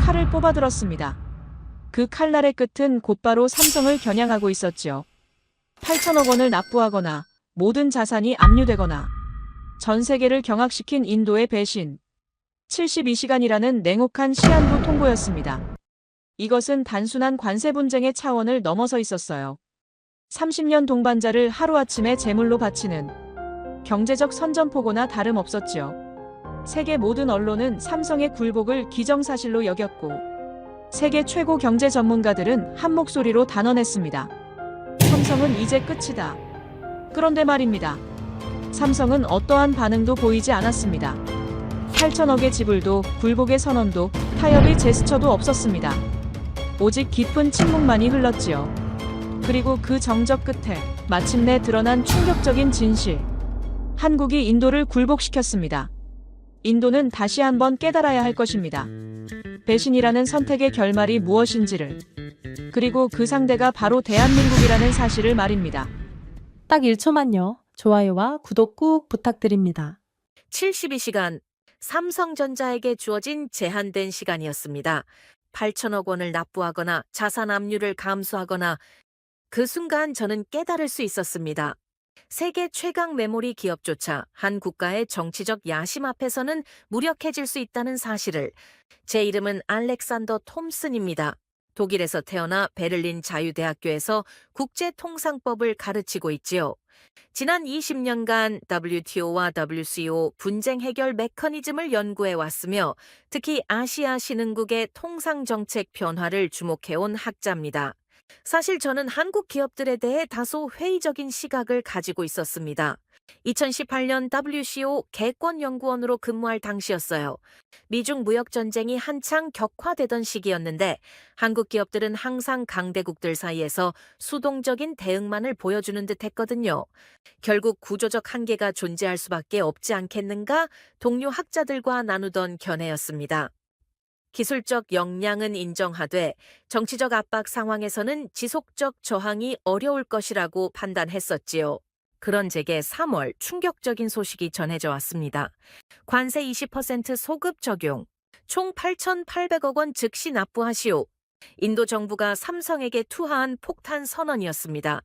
칼을 뽑아들었습니다. 그 칼날의 끝은 곧바로 삼성을 겨냥하고 있었지요. 8천억 원을 납부하거나 모든 자산이 압류되거나 전 세계를 경악시킨 인도의 배신. 72시간이라는 냉혹한 시한부 통보였습니다. 이것은 단순한 관세 분쟁의 차원을 넘어서 있었어요. 30년 동반자를 하루아침에 제물로 바치는 경제적 선전포고나 다름없었지요. 세계 모든 언론은 삼성의 굴복을 기정사실로 여겼고 세계 최고 경제 전문가들은 한 목소리로 단언했습니다. 삼성은 이제 끝이다. 그런데 말입니다. 삼성은 어떠한 반응도 보이지 않았습니다. 8천억의 지불도 굴복의 선언도 타협의 제스처도 없었습니다. 오직 깊은 침묵만이 흘렀지요. 그리고 그 정적 끝에 마침내 드러난 충격적인 진실. 한국이 인도를 굴복시켰습니다. 인도는 다시 한번 깨달아야 할 것입니다. 배신이라는 선택의 결말이 무엇인지를. 그리고 그 상대가 바로 대한민국이라는 사실을 말입니다. 딱 1초만요. 좋아요와 구독 꾹 부탁드립니다. 72시간 삼성전자에게 주어진 제한된 시간이었습니다. 8천억 원을 납부하거나 자산 압류를 감수하거나 그 순간 저는 깨달을 수 있었습니다. 세계 최강 메모리 기업조차 한 국가의 정치적 야심 앞에서는 무력해질 수 있다는 사실을. 제 이름은 알렉산더 톰슨입니다. 독일에서 태어나 베를린 자유대학교에서 국제통상법을 가르치고 있지요. 지난 20년간 WTO와 WCO 분쟁 해결 메커니즘을 연구해 왔으며 특히 아시아 신흥국의 통상정책 변화를 주목해온 학자입니다. 사실 저는 한국 기업들에 대해 다소 회의적인 시각을 가지고 있었습니다. 2018년 WCO 개권연구원으로 근무할 당시였어요. 미중 무역전쟁이 한창 격화되던 시기였는데 한국 기업들은 항상 강대국들 사이에서 수동적인 대응만을 보여주는 듯 했거든요. 결국 구조적 한계가 존재할 수밖에 없지 않겠는가 동료 학자들과 나누던 견해였습니다. 기술적 역량은 인정하되 정치적 압박 상황에서는 지속적 저항이 어려울 것이라고 판단했었지요. 그런 제게 3월 충격적인 소식이 전해져 왔습니다. 관세 20% 소급 적용, 총 8,800억 원 즉시 납부하시오. 인도 정부가 삼성에게 투하한 폭탄 선언이었습니다.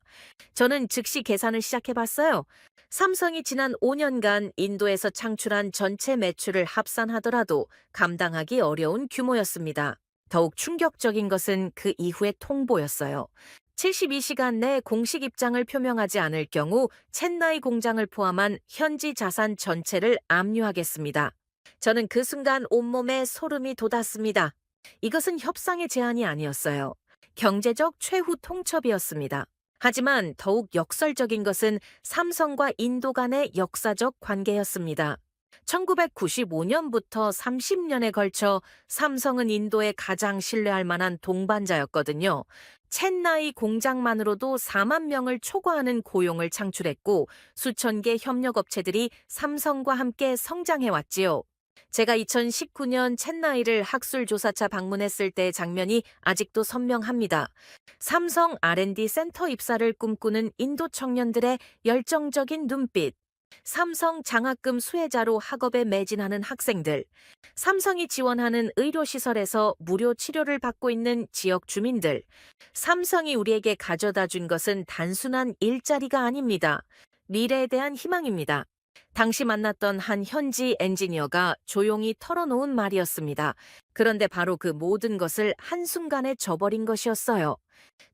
저는 즉시 계산을 시작해봤어요. 삼성이 지난 5년간 인도에서 창출한 전체 매출을 합산하더라도 감당하기 어려운 규모였습니다. 더욱 충격적인 것은 그 이후의 통보였어요. 72시간 내 공식 입장을 표명하지 않을 경우 첸나이 공장을 포함한 현지 자산 전체를 압류하겠습니다. 저는 그 순간 온몸에 소름이 돋았습니다. 이것은 협상의 제안이 아니었어요. 경제적 최후 통첩이었습니다. 하지만 더욱 역설적인 것은 삼성과 인도 간의 역사적 관계였습니다. 1995년부터 30년에 걸쳐 삼성은 인도의 가장 신뢰할 만한 동반자였거든요. 첸나이 공장만으로도 4만 명을 초과하는 고용을 창출했고 수천 개 협력업체들이 삼성과 함께 성장해왔지요. 제가 2019년 첸나이를 학술조사차 방문했을 때의 장면이 아직도 선명합니다. 삼성 R&D 센터 입사를 꿈꾸는 인도 청년들의 열정적인 눈빛, 삼성 장학금 수혜자로 학업에 매진하는 학생들, 삼성이 지원하는 의료시설에서 무료 치료를 받고 있는 지역 주민들, 삼성이 우리에게 가져다 준 것은 단순한 일자리가 아닙니다. 미래에 대한 희망입니다. 당시 만났던 한 현지 엔지니어가 조용히 털어놓은 말이었습니다. 그런데 바로 그 모든 것을 한순간에 저버린 것이었어요.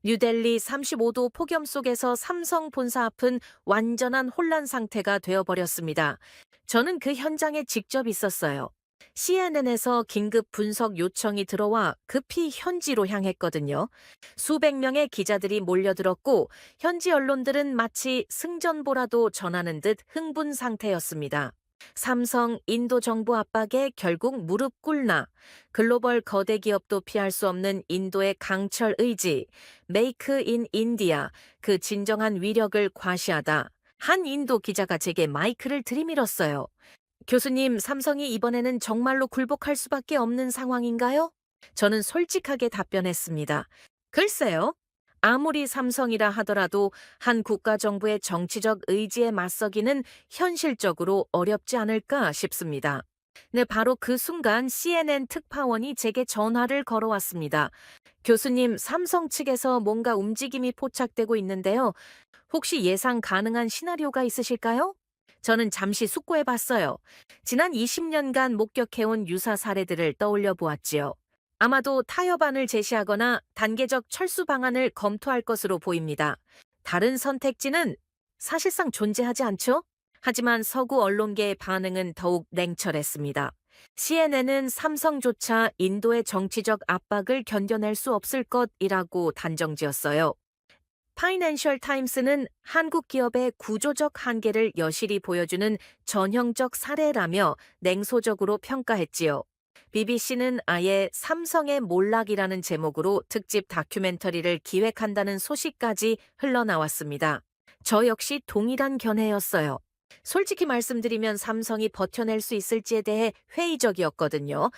뉴델리 35도 폭염 속에서 삼성 본사 앞은 완전한 혼란 상태가 되어버렸습니다. 저는 그 현장에 직접 있었어요. CNN에서 긴급 분석 요청이 들어와 급히 현지로 향했거든요. 수백 명의 기자들이 몰려들었고 현지 언론들은 마치 승전보라도 전하는 듯 흥분 상태였습니다. 삼성 인도 정부 압박에 결국 무릎 꿇나, 글로벌 거대 기업도 피할 수 없는 인도의 강철 의지, 메이크 인 인디아, 그 진정한 위력을 과시하다. 한 인도 기자가 제게 마이크를 들이밀었어요. 교수님, 삼성이 이번에는 정말로 굴복할 수밖에 없는 상황인가요? 저는 솔직하게 답변했습니다. 글쎄요. 아무리 삼성이라 하더라도 한 국가 정부의 정치적 의지에 맞서기는 현실적으로 어렵지 않을까 싶습니다. 네, 바로 그 순간 CNN 특파원이 제게 전화를 걸어왔습니다. 교수님, 삼성 측에서 뭔가 움직임이 포착되고 있는데요. 혹시 예상 가능한 시나리오가 있으실까요? 저는 잠시 숙고해 봤어요. 지난 20년간 목격해온 유사 사례들을 떠올려 보았지요. 아마도 타협안을 제시하거나 단계적 철수 방안을 검토할 것으로 보입니다. 다른 선택지는 사실상 존재하지 않죠? 하지만 서구 언론계의 반응은 더욱 냉철했습니다. CNN은 삼성조차 인도의 정치적 압박을 견뎌낼 수 없을 것이라고 단정지었어요. 파이낸셜 타임스는 한국 기업의 구조적 한계를 여실히 보여주는 전형적 사례라며 냉소적으로 평가했지요. BBC는 아예 삼성의 몰락이라는 제목으로 특집 다큐멘터리를 기획한다는 소식까지 흘러나왔습니다. 저 역시 동일한 견해였어요. 솔직히 말씀드리면 삼성이 버텨낼 수 있을지에 대해 회의적이었거든요.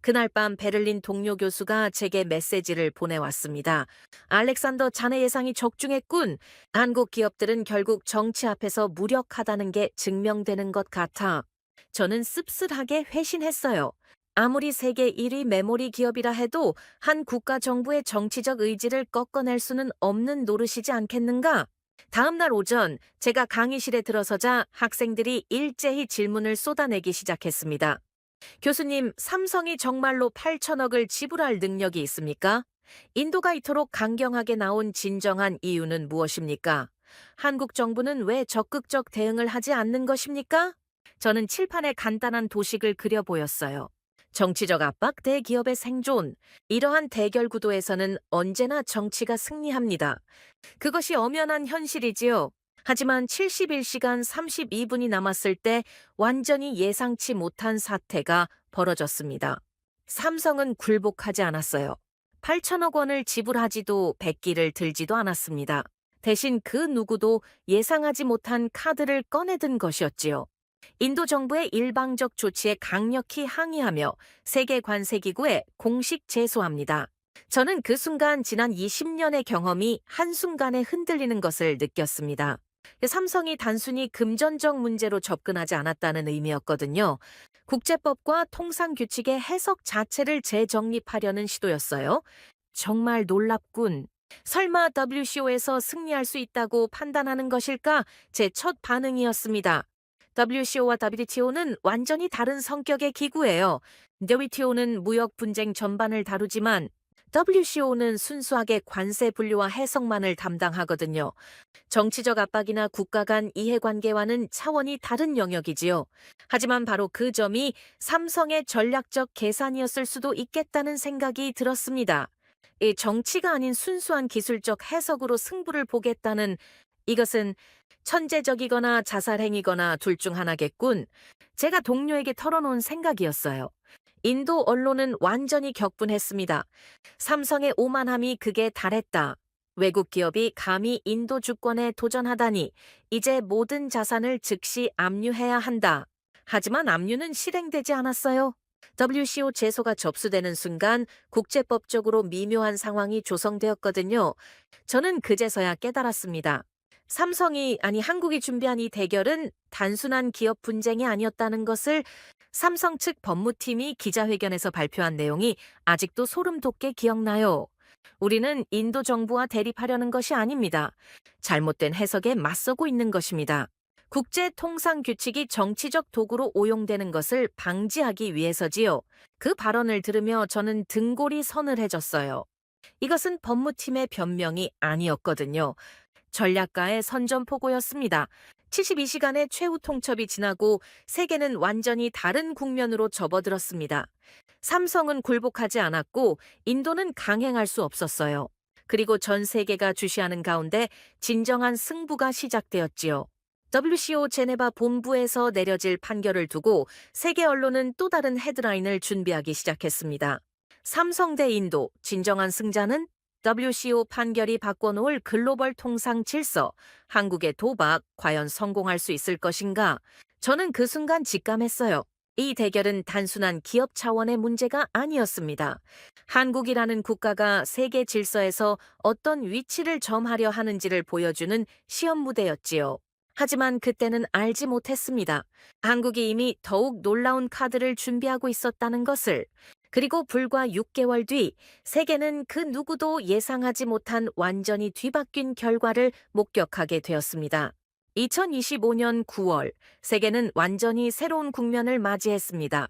그날 밤 베를린 동료 교수가 제게 메시지를 보내왔습니다. 알렉산더, 자네 예상이 적중했군. 한국 기업들은 결국 정치 앞에서 무력하다는 게 증명되는 것 같아. 저는 씁쓸하게 회신했어요. 아무리 세계 1위 메모리 기업이라 해도 한 국가 정부의 정치적 의지를 꺾어낼 수는 없는 노릇이지 않겠는가? 다음 날 오전 제가 강의실에 들어서자 학생들이 일제히 질문을 쏟아내기 시작했습니다. 교수님, 삼성이 정말로 8천억을 지불할 능력이 있습니까? 인도가 이토록 강경하게 나온 진정한 이유는 무엇입니까? 한국 정부는 왜 적극적 대응을 하지 않는 것입니까? 저는 칠판에 간단한 도식을 그려 보였어요. 정치적 압박 대 기업의 생존. 이러한 대결 구도에서는 언제나 정치가 승리합니다. 그것이 엄연한 현실이지요. 하지만 71시간 32분이 남았을 때 완전히 예상치 못한 사태가 벌어졌습니다. 삼성은 굴복하지 않았어요. 8천억 원을 지불하지도 백기를 들지도 않았습니다. 대신 그 누구도 예상하지 못한 카드를 꺼내든 것이었지요. 인도 정부의 일방적 조치에 강력히 항의하며 세계 관세기구에 공식 제소합니다. 저는 그 순간 지난 20년의 경험이 한순간에 흔들리는 것을 느꼈습니다. 삼성이 단순히 금전적 문제로 접근하지 않았다는 의미였거든요. 국제법과 통상규칙의 해석 자체를 재정립하려는 시도였어요. 정말 놀랍군. 설마 WCO에서 승리할 수 있다고 판단하는 것일까? 제 첫 반응이었습니다. WCO와 WTO는 완전히 다른 성격의 기구예요. WTO는 무역 분쟁 전반을 다루지만 WCO는 순수하게 관세 분류와 해석만을 담당하거든요. 정치적 압박이나 국가 간 이해관계와는 차원이 다른 영역이지요. 하지만 바로 그 점이 삼성의 전략적 계산이었을 수도 있겠다는 생각이 들었습니다. 이 정치가 아닌 순수한 기술적 해석으로 승부를 보겠다는 이것은 천재적이거나 자살행위거나 둘 중 하나겠군. 제가 동료에게 털어놓은 생각이었어요. 인도 언론은 완전히 격분했습니다. 삼성의 오만함이 극에 달했다. 외국 기업이 감히 인도 주권에 도전하다니 이제 모든 자산을 즉시 압류해야 한다. 하지만 압류는 실행되지 않았어요. WCO 제소가 접수되는 순간 국제법적으로 미묘한 상황이 조성되었거든요. 저는 그제서야 깨달았습니다. 삼성이, 아니 한국이 준비한 이 대결은 단순한 기업 분쟁이 아니었다는 것을 삼성 측 법무팀이 기자회견에서 발표한 내용이 아직도 소름 돋게 기억나요. 우리는 인도 정부와 대립하려는 것이 아닙니다. 잘못된 해석에 맞서고 있는 것입니다. 국제 통상 규칙이 정치적 도구로 오용되는 것을 방지하기 위해서지요. 그 발언을 들으며 저는 등골이 서늘해졌어요. 이것은 법무팀의 변명이 아니었거든요. 전략가의 선전포고였습니다. 72시간의 최후 통첩이 지나고 세계는 완전히 다른 국면으로 접어들었습니다. 삼성은 굴복하지 않았고 인도는 강행할 수 없었어요. 그리고 전 세계가 주시하는 가운데 진정한 승부가 시작되었지요. WCO 제네바 본부에서 내려질 판결을 두고 세계 언론은 또 다른 헤드라인을 준비하기 시작했습니다. 삼성 대 인도, 진정한 승자는? WCO 판결이 바꿔놓을 글로벌 통상 질서, 한국의 도박, 과연 성공할 수 있을 것인가? 저는 그 순간 직감했어요. 이 대결은 단순한 기업 차원의 문제가 아니었습니다. 한국이라는 국가가 세계 질서에서 어떤 위치를 점하려 하는지를 보여주는 시험 무대였지요. 하지만 그때는 알지 못했습니다. 한국이 이미 더욱 놀라운 카드를 준비하고 있었다는 것을. 그리고 불과 6개월 뒤 세계는 그 누구도 예상하지 못한 완전히 뒤바뀐 결과를 목격하게 되었습니다. 2025년 9월, 세계는 완전히 새로운 국면을 맞이했습니다.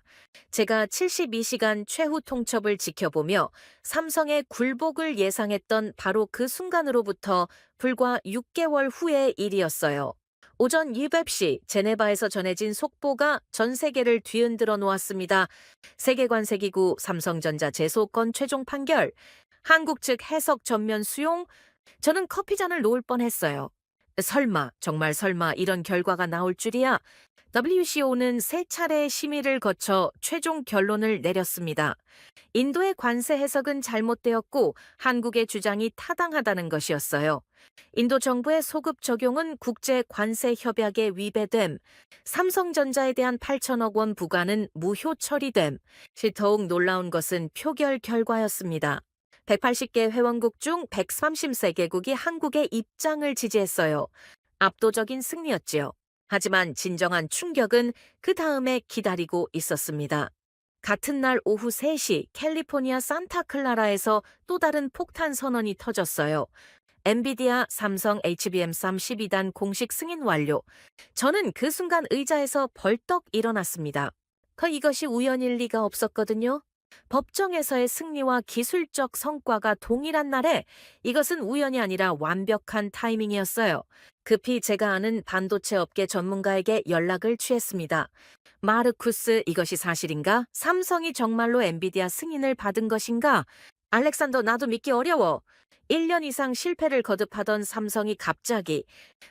제가 72시간 최후 통첩을 지켜보며 삼성의 굴복을 예상했던 바로 그 순간으로부터 불과 6개월 후의 일이었어요. 오전 200시 제네바에서 전해진 속보가 전 세계를 뒤흔들어 놓았습니다. 세계관세기구 삼성전자 제소권 최종 판결, 한국 측 해석 전면 수용, 저는 커피잔을 놓을 뻔했어요. 설마, 정말 설마 이런 결과가 나올 줄이야. WCO는 세 차례의 심의를 거쳐 최종 결론을 내렸습니다. 인도의 관세 해석은 잘못되었고 한국의 주장이 타당하다는 것이었어요. 인도 정부의 소급 적용은 국제 관세 협약에 위배됨, 삼성전자에 대한 8천억 원 부과는 무효 처리됨. 더욱 놀라운 것은 표결 결과였습니다. 180개 회원국 중 130개국이 한국의 입장을 지지했어요. 압도적인 승리였지요. 하지만 진정한 충격은 그 다음에 기다리고 있었습니다. 같은 날 오후 3시 캘리포니아 산타클라라에서 또 다른 폭탄 선언이 터졌어요. 엔비디아, 삼성, HBM 12단 공식 승인 완료. 저는 그 순간 의자에서 벌떡 일어났습니다. 이것이 우연일 리가 없었거든요. 법정에서의 승리와 기술적 성과가 동일한 날에 이것은 우연이 아니라 완벽한 타이밍이었어요. 급히 제가 아는 반도체 업계 전문가에게 연락을 취했습니다. 마르쿠스, 이것이 사실인가? 삼성이 정말로 엔비디아 승인을 받은 것인가? 알렉산더, 나도 믿기 어려워. 1년 이상 실패를 거듭하던 삼성이 갑자기,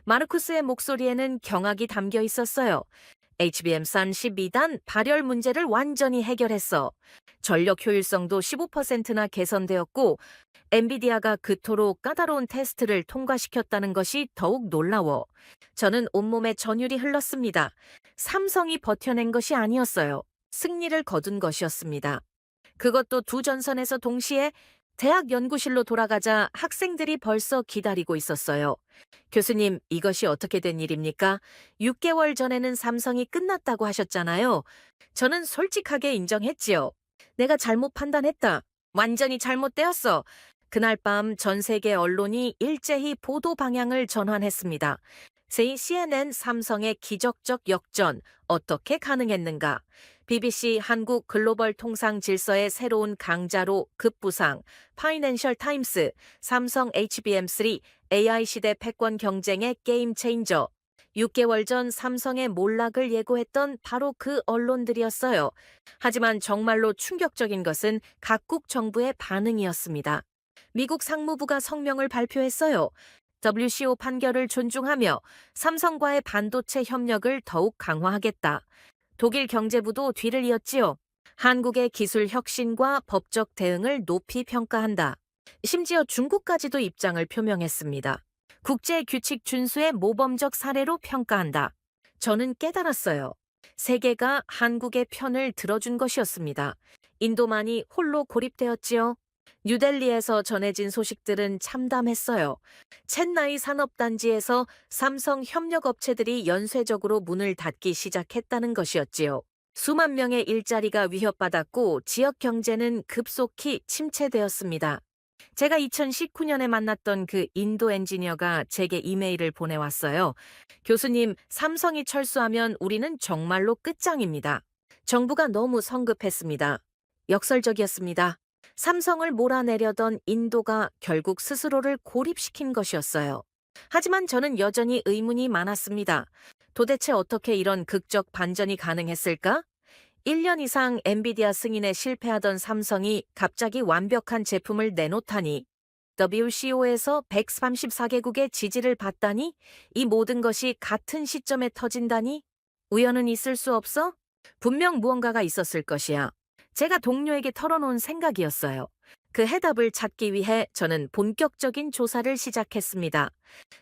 마르쿠스의 목소리에는 경악이 담겨 있었어요. HBM 32단 발열 문제를 완전히 해결했어. 전력 효율성도 15%나 개선되었고, 엔비디아가 그토록 까다로운 테스트를 통과시켰다는 것이 더욱 놀라워. 저는 온몸에 전율이 흘렀습니다. 삼성이 버텨낸 것이 아니었어요. 승리를 거둔 것이었습니다. 그것도 두 전선에서 동시에. 대학 연구실로 돌아가자 학생들이 벌써 기다리고 있었어요. 교수님, 이것이 어떻게 된 일입니까? 6개월 전에는 삼성이 끝났다고 하셨잖아요. 저는 솔직하게 인정했지요. 내가 잘못 판단했다. 완전히 잘못되었어. 그날 밤 전 세계 언론이 일제히 보도 방향을 전환했습니다. CNN 삼성의 기적적 역전, 어떻게 가능했는가? BBC 한국 글로벌 통상 질서의 새로운 강자로 급부상, 파이낸셜 타임스, 삼성 HBM3, AI 시대 패권 경쟁의 게임 체인저. 6개월 전 삼성의 몰락을 예고했던 바로 그 언론들이었어요. 하지만 정말로 충격적인 것은 각국 정부의 반응이었습니다. 미국 상무부가 성명을 발표했어요. WCO 판결을 존중하며 삼성과의 반도체 협력을 더욱 강화하겠다. 독일 경제부도 뒤를 이었지요. 한국의 기술 혁신과 법적 대응을 높이 평가한다. 심지어 중국까지도 입장을 표명했습니다. 국제 규칙 준수의 모범적 사례로 평가한다. 저는 깨달았어요. 세계가 한국의 편을 들어준 것이었습니다. 인도만이 홀로 고립되었지요. 뉴델리에서 전해진 소식들은 참담했어요. 첸나이 산업단지에서 삼성 협력업체들이 연쇄적으로 문을 닫기 시작했다는 것이었지요. 수만 명의 일자리가 위협받았고 지역 경제는 급속히 침체되었습니다. 제가 2019년에 만났던 그 인도 엔지니어가 제게 이메일을 보내왔어요. 교수님, 삼성이 철수하면 우리는 정말로 끝장입니다. 정부가 너무 성급했습니다. 역설적이었습니다. 삼성을 몰아내려던 인도가 결국 스스로를 고립시킨 것이었어요. 하지만 저는 여전히 의문이 많았습니다. 도대체 어떻게 이런 극적 반전이 가능했을까? 1년 이상 엔비디아 승인에 실패하던 삼성이 갑자기 완벽한 제품을 내놓다니, WCO에서 134개국의 지지를 받다니, 이 모든 것이 같은 시점에 터진다니, 우연은 있을 수 없어? 분명 무언가가 있었을 것이야. 제가 동료에게 털어놓은 생각이었어요. 그 해답을 찾기 위해 저는 본격적인 조사를 시작했습니다.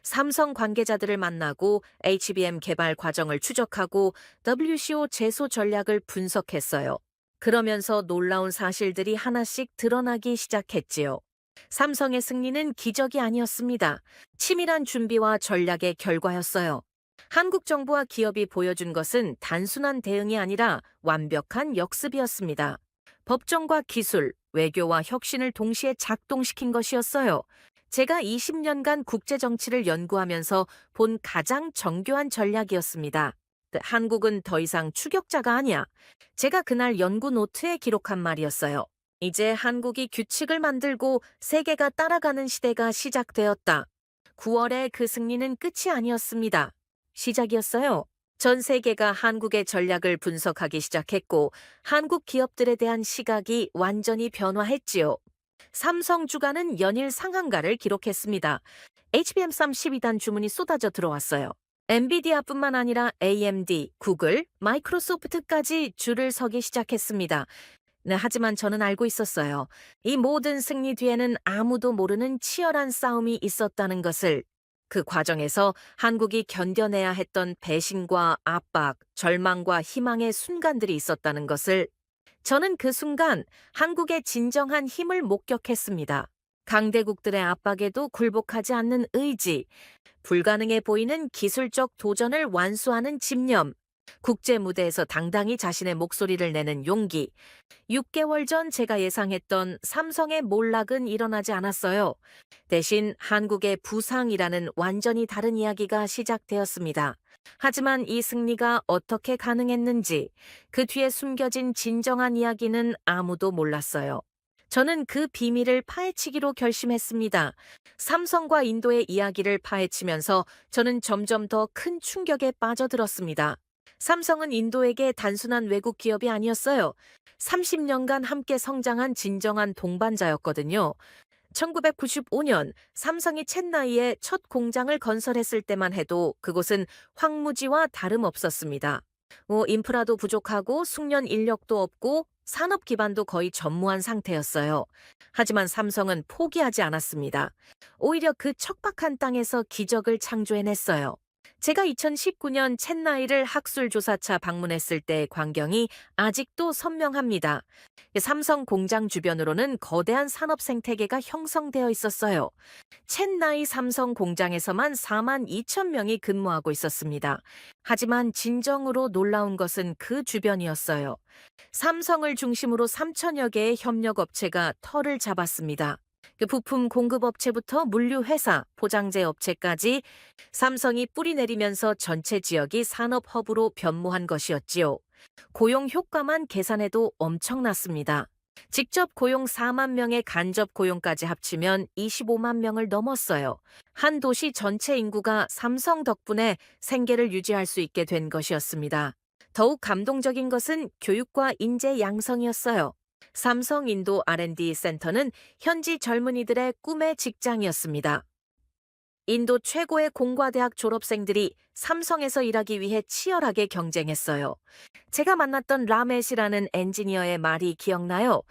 삼성 관계자들을 만나고 HBM 개발 과정을 추적하고 WCO 제소 전략을 분석했어요. 그러면서 놀라운 사실들이 하나씩 드러나기 시작했지요. 삼성의 승리는 기적이 아니었습니다. 치밀한 준비와 전략의 결과였어요. 한국 정부와 기업이 보여준 것은 단순한 대응이 아니라 완벽한 역습이었습니다. 법정과 기술, 외교와 혁신을 동시에 작동시킨 것이었어요. 제가 20년간 국제 정치를 연구하면서 본 가장 정교한 전략이었습니다. 한국은 더 이상 추격자가 아니야. 제가 그날 연구 노트에 기록한 말이었어요. 이제 한국이 규칙을 만들고 세계가 따라가는 시대가 시작되었다. 9월의 그 승리는 끝이 아니었습니다. 시작이었어요. 전 세계가 한국의 전략을 분석하기 시작했고 한국 기업들에 대한 시각이 완전히 변화했지요. 삼성 주가는 연일 상한가를 기록했습니다. HBM3 12단 주문이 쏟아져 들어왔어요. 엔비디아뿐만 아니라 AMD, 구글, 마이크로소프트까지 줄을 서기 시작했습니다. 네, 하지만 저는 알고 있었어요. 이 모든 승리 뒤에는 아무도 모르는 치열한 싸움이 있었다는 것을. 그 과정에서 한국이 견뎌내야 했던 배신과 압박, 절망과 희망의 순간들이 있었다는 것을. 저는 그 순간 한국의 진정한 힘을 목격했습니다. 강대국들의 압박에도 굴복하지 않는 의지, 불가능해 보이는 기술적 도전을 완수하는 집념, 국제 무대에서 당당히 자신의 목소리를 내는 용기. 6개월 전 제가 예상했던 삼성의 몰락은 일어나지 않았어요. 대신 한국의 부상이라는 완전히 다른 이야기가 시작되었습니다. 하지만 이 승리가 어떻게 가능했는지, 그 뒤에 숨겨진 진정한 이야기는 아무도 몰랐어요. 저는 그 비밀을 파헤치기로 결심했습니다. 삼성과 인도의 이야기를 파헤치면서 저는 점점 더 큰 충격에 빠져들었습니다. 삼성은 인도에게 단순한 외국 기업이 아니었어요. 30년간 함께 성장한 진정한 동반자였거든요. 1995년 삼성이 첸나이에 첫 공장을 건설했을 때만 해도 그곳은 황무지와 다름없었습니다. 인프라도 부족하고 숙련 인력도 없고 산업 기반도 거의 전무한 상태였어요. 하지만 삼성은 포기하지 않았습니다. 오히려 그 척박한 땅에서 기적을 창조해냈어요. 제가 2019년 첸나이를 학술조사차 방문했을 때의 광경이 아직도 선명합니다. 삼성 공장 주변으로는 거대한 산업 생태계가 형성되어 있었어요. 첸나이 삼성 공장에서만 4만 2천 명이 근무하고 있었습니다. 하지만 진정으로 놀라운 것은 그 주변이었어요. 삼성을 중심으로 3천여 개의 협력업체가 터를 잡았습니다. 그 부품 공급업체부터 물류회사, 포장재 업체까지 삼성이 뿌리 내리면서 전체 지역이 산업 허브로 변모한 것이었지요. 고용 효과만 계산해도 엄청났습니다. 직접 고용 4만 명의 간접 고용까지 합치면 25만 명을 넘었어요. 한 도시 전체 인구가 삼성 덕분에 생계를 유지할 수 있게 된 것이었습니다. 더욱 감동적인 것은 교육과 인재 양성이었어요. 삼성 인도 R&D 센터는 현지 젊은이들의 꿈의 직장이었습니다. 인도 최고의 공과대학 졸업생들이 삼성에서 일하기 위해 치열하게 경쟁했어요. 제가 만났던 라멧이라는 엔지니어의 말이 기억나요.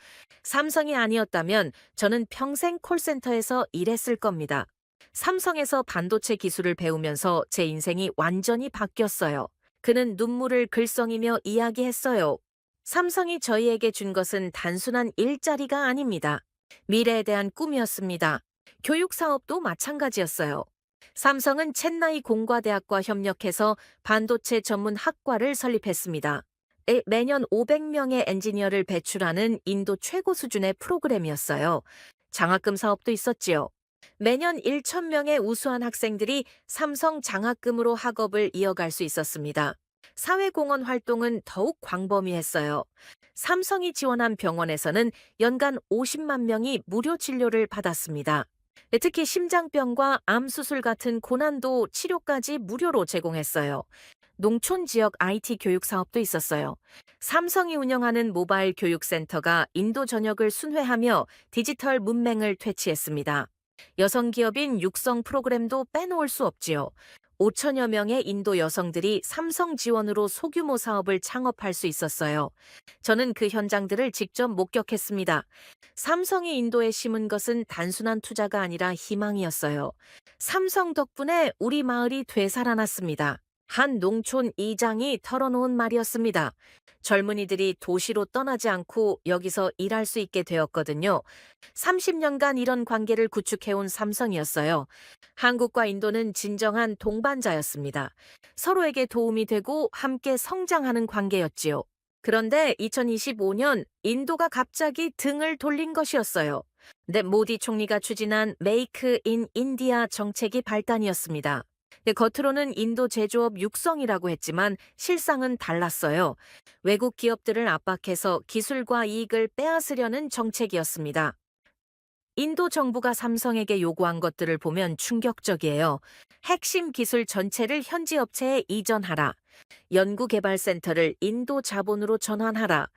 삼성이 아니었다면 저는 평생 콜센터에서 일했을 겁니다. 삼성에서 반도체 기술을 배우면서 제 인생이 완전히 바뀌었어요. 그는 눈물을 글썽이며 이야기했어요. 삼성이 저희에게 준 것은 단순한 일자리가 아닙니다. 미래에 대한 꿈이었습니다. 교육 사업도 마찬가지였어요. 삼성은 첸나이 공과대학과 협력해서 반도체 전문 학과를 설립했습니다. 매년 500명의 엔지니어를 배출하는 인도 최고 수준의 프로그램이었어요. 장학금 사업도 있었지요. 매년 1,000명의 우수한 학생들이 삼성 장학금으로 학업을 이어갈 수 있었습니다. 사회공헌 활동은 더욱 광범위했어요. 삼성이 지원한 병원에서는 연간 50만 명이 무료 진료를 받았습니다. 특히 심장병과 암 수술 같은 고난도 치료까지 무료로 제공했어요. 농촌 지역 IT 교육 사업도 있었어요. 삼성이 운영하는 모바일 교육센터가 인도 전역을 순회하며 디지털 문맹을 퇴치했습니다. 여성 기업인 육성 프로그램도 빼놓을 수 없지요. 5천여 명의 인도 여성들이 삼성 지원으로 소규모 사업을 창업할 수 있었어요. 저는 그 현장들을 직접 목격했습니다. 삼성이 인도에 심은 것은 단순한 투자가 아니라 희망이었어요. 삼성 덕분에 우리 마을이 되살아났습니다. 한 농촌 이장이 털어놓은 말이었습니다. 젊은이들이 도시로 떠나지 않고 여기서 일할 수 있게 되었거든요. 30년간 이런 관계를 구축해온 삼성이었어요. 한국과 인도는 진정한 동반자였습니다. 서로에게 도움이 되고 함께 성장하는 관계였지요. 그런데 2025년 인도가 갑자기 등을 돌린 것이었어요. 모디 총리가 추진한 메이크 인 인디아 정책이 발단이었습니다. 겉으로는 인도 제조업 육성이라고 했지만 실상은 달랐어요. 외국 기업들을 압박해서 기술과 이익을 빼앗으려는 정책이었습니다. 인도 정부가 삼성에게 요구한 것들을 보면 충격적이에요. 핵심 기술 전체를 현지 업체에 이전하라. 연구개발센터를 인도 자본으로 전환하라.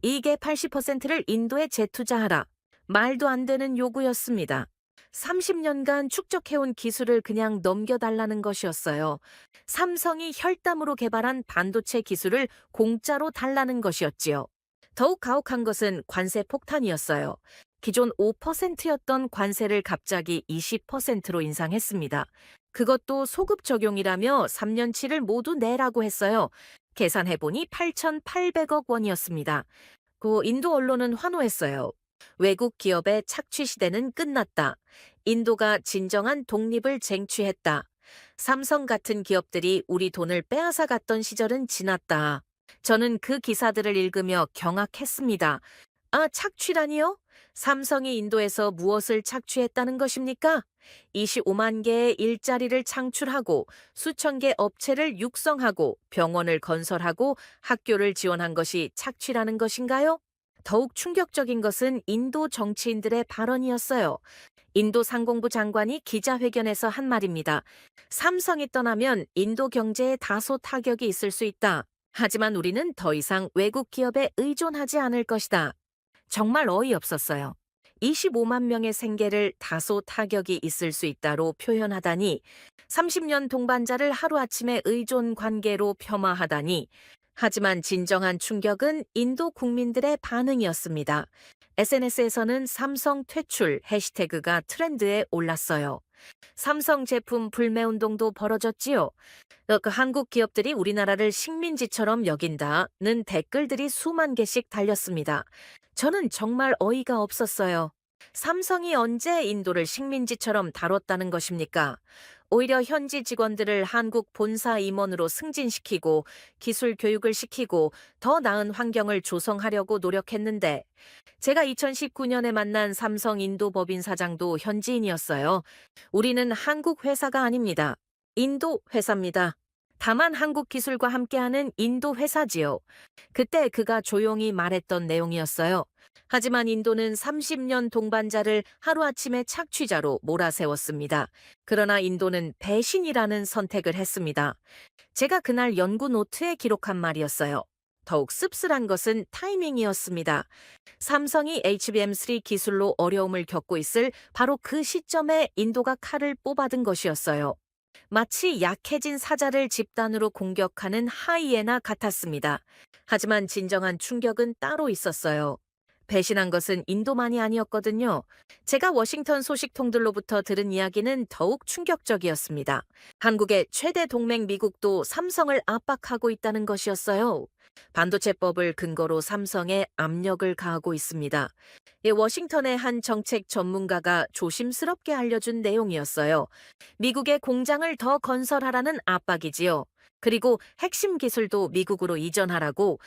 이익의 80%를 인도에 재투자하라. 말도 안 되는 요구였습니다. 30년간 축적해온 기술을 그냥 넘겨달라는 것이었어요. 삼성이 혈담으로 개발한 반도체 기술을 공짜로 달라는 것이었지요. 더욱 가혹한 것은 관세 폭탄이었어요. 기존 5%였던 관세를 갑자기 20%로 인상했습니다. 그것도 소급 적용이라며 3년치를 모두 내라고 했어요. 계산해보니 8,800억 원이었습니다. 인도 언론은 환호했어요. 외국 기업의 착취 시대는 끝났다. 인도가 진정한 독립을 쟁취했다. 삼성 같은 기업들이 우리 돈을 빼앗아 갔던 시절은 지났다. 저는 그 기사들을 읽으며 경악했습니다. 착취라니요? 삼성이 인도에서 무엇을 착취했다는 것입니까? 25만 개의 일자리를 창출하고 수천 개 업체를 육성하고 병원을 건설하고 학교를 지원한 것이 착취라는 것인가요? 더욱 충격적인 것은 인도 정치인들의 발언이었어요. 인도 상공부 장관이 기자회견에서 한 말입니다. 삼성이 떠나면 인도 경제에 다소 타격이 있을 수 있다. 하지만 우리는 더 이상 외국 기업에 의존하지 않을 것이다. 정말 어이없었어요. 25만 명의 생계를 다소 타격이 있을 수 있다로 표현하다니, 30년 동반자를 하루아침에 의존 관계로 폄하하다니, 하지만 진정한 충격은 인도 국민들의 반응이었습니다. SNS에서는 삼성 퇴출 해시태그가 트렌드에 올랐어요. 삼성 제품 불매운동도 벌어졌지요. 한국 기업들이 우리나라를 식민지처럼 여긴다는 댓글들이 수만 개씩 달렸습니다. 저는 정말 어이가 없었어요. 삼성이 언제 인도를 식민지처럼 다뤘다는 것입니까? 오히려 현지 직원들을 한국 본사 임원으로 승진시키고 기술 교육을 시키고 더 나은 환경을 조성하려고 노력했는데, 제가 2019년에 만난 삼성 인도 법인 사장도 현지인이었어요. 우리는 한국 회사가 아닙니다. 인도 회사입니다. 다만 한국 기술과 함께하는 인도 회사지요. 그때 그가 조용히 말했던 내용이었어요. 하지만 인도는 30년 동반자를 하루아침에 착취자로 몰아세웠습니다. 그러나 인도는 배신이라는 선택을 했습니다. 제가 그날 연구 노트에 기록한 말이었어요. 더욱 씁쓸한 것은 타이밍이었습니다. 삼성이 HBM3 기술로 어려움을 겪고 있을 바로 그 시점에 인도가 칼을 뽑아든 것이었어요. 마치 약해진 사자를 집단으로 공격하는 하이에나 같았습니다. 하지만 진정한 충격은 따로 있었어요. 배신한 것은 인도만이 아니었거든요. 제가 워싱턴 소식통들로부터 들은 이야기는 더욱 충격적이었습니다. 한국의 최대 동맹 미국도 삼성을 압박하고 있다는 것이었어요. 반도체법을 근거로 삼성에 압력을 가하고 있습니다. 워싱턴의 한 정책 전문가가 조심스럽게 알려준 내용이었어요. 미국의 공장을 더 건설하라는 압박이지요. 그리고 핵심 기술도 미국으로 이전하라고.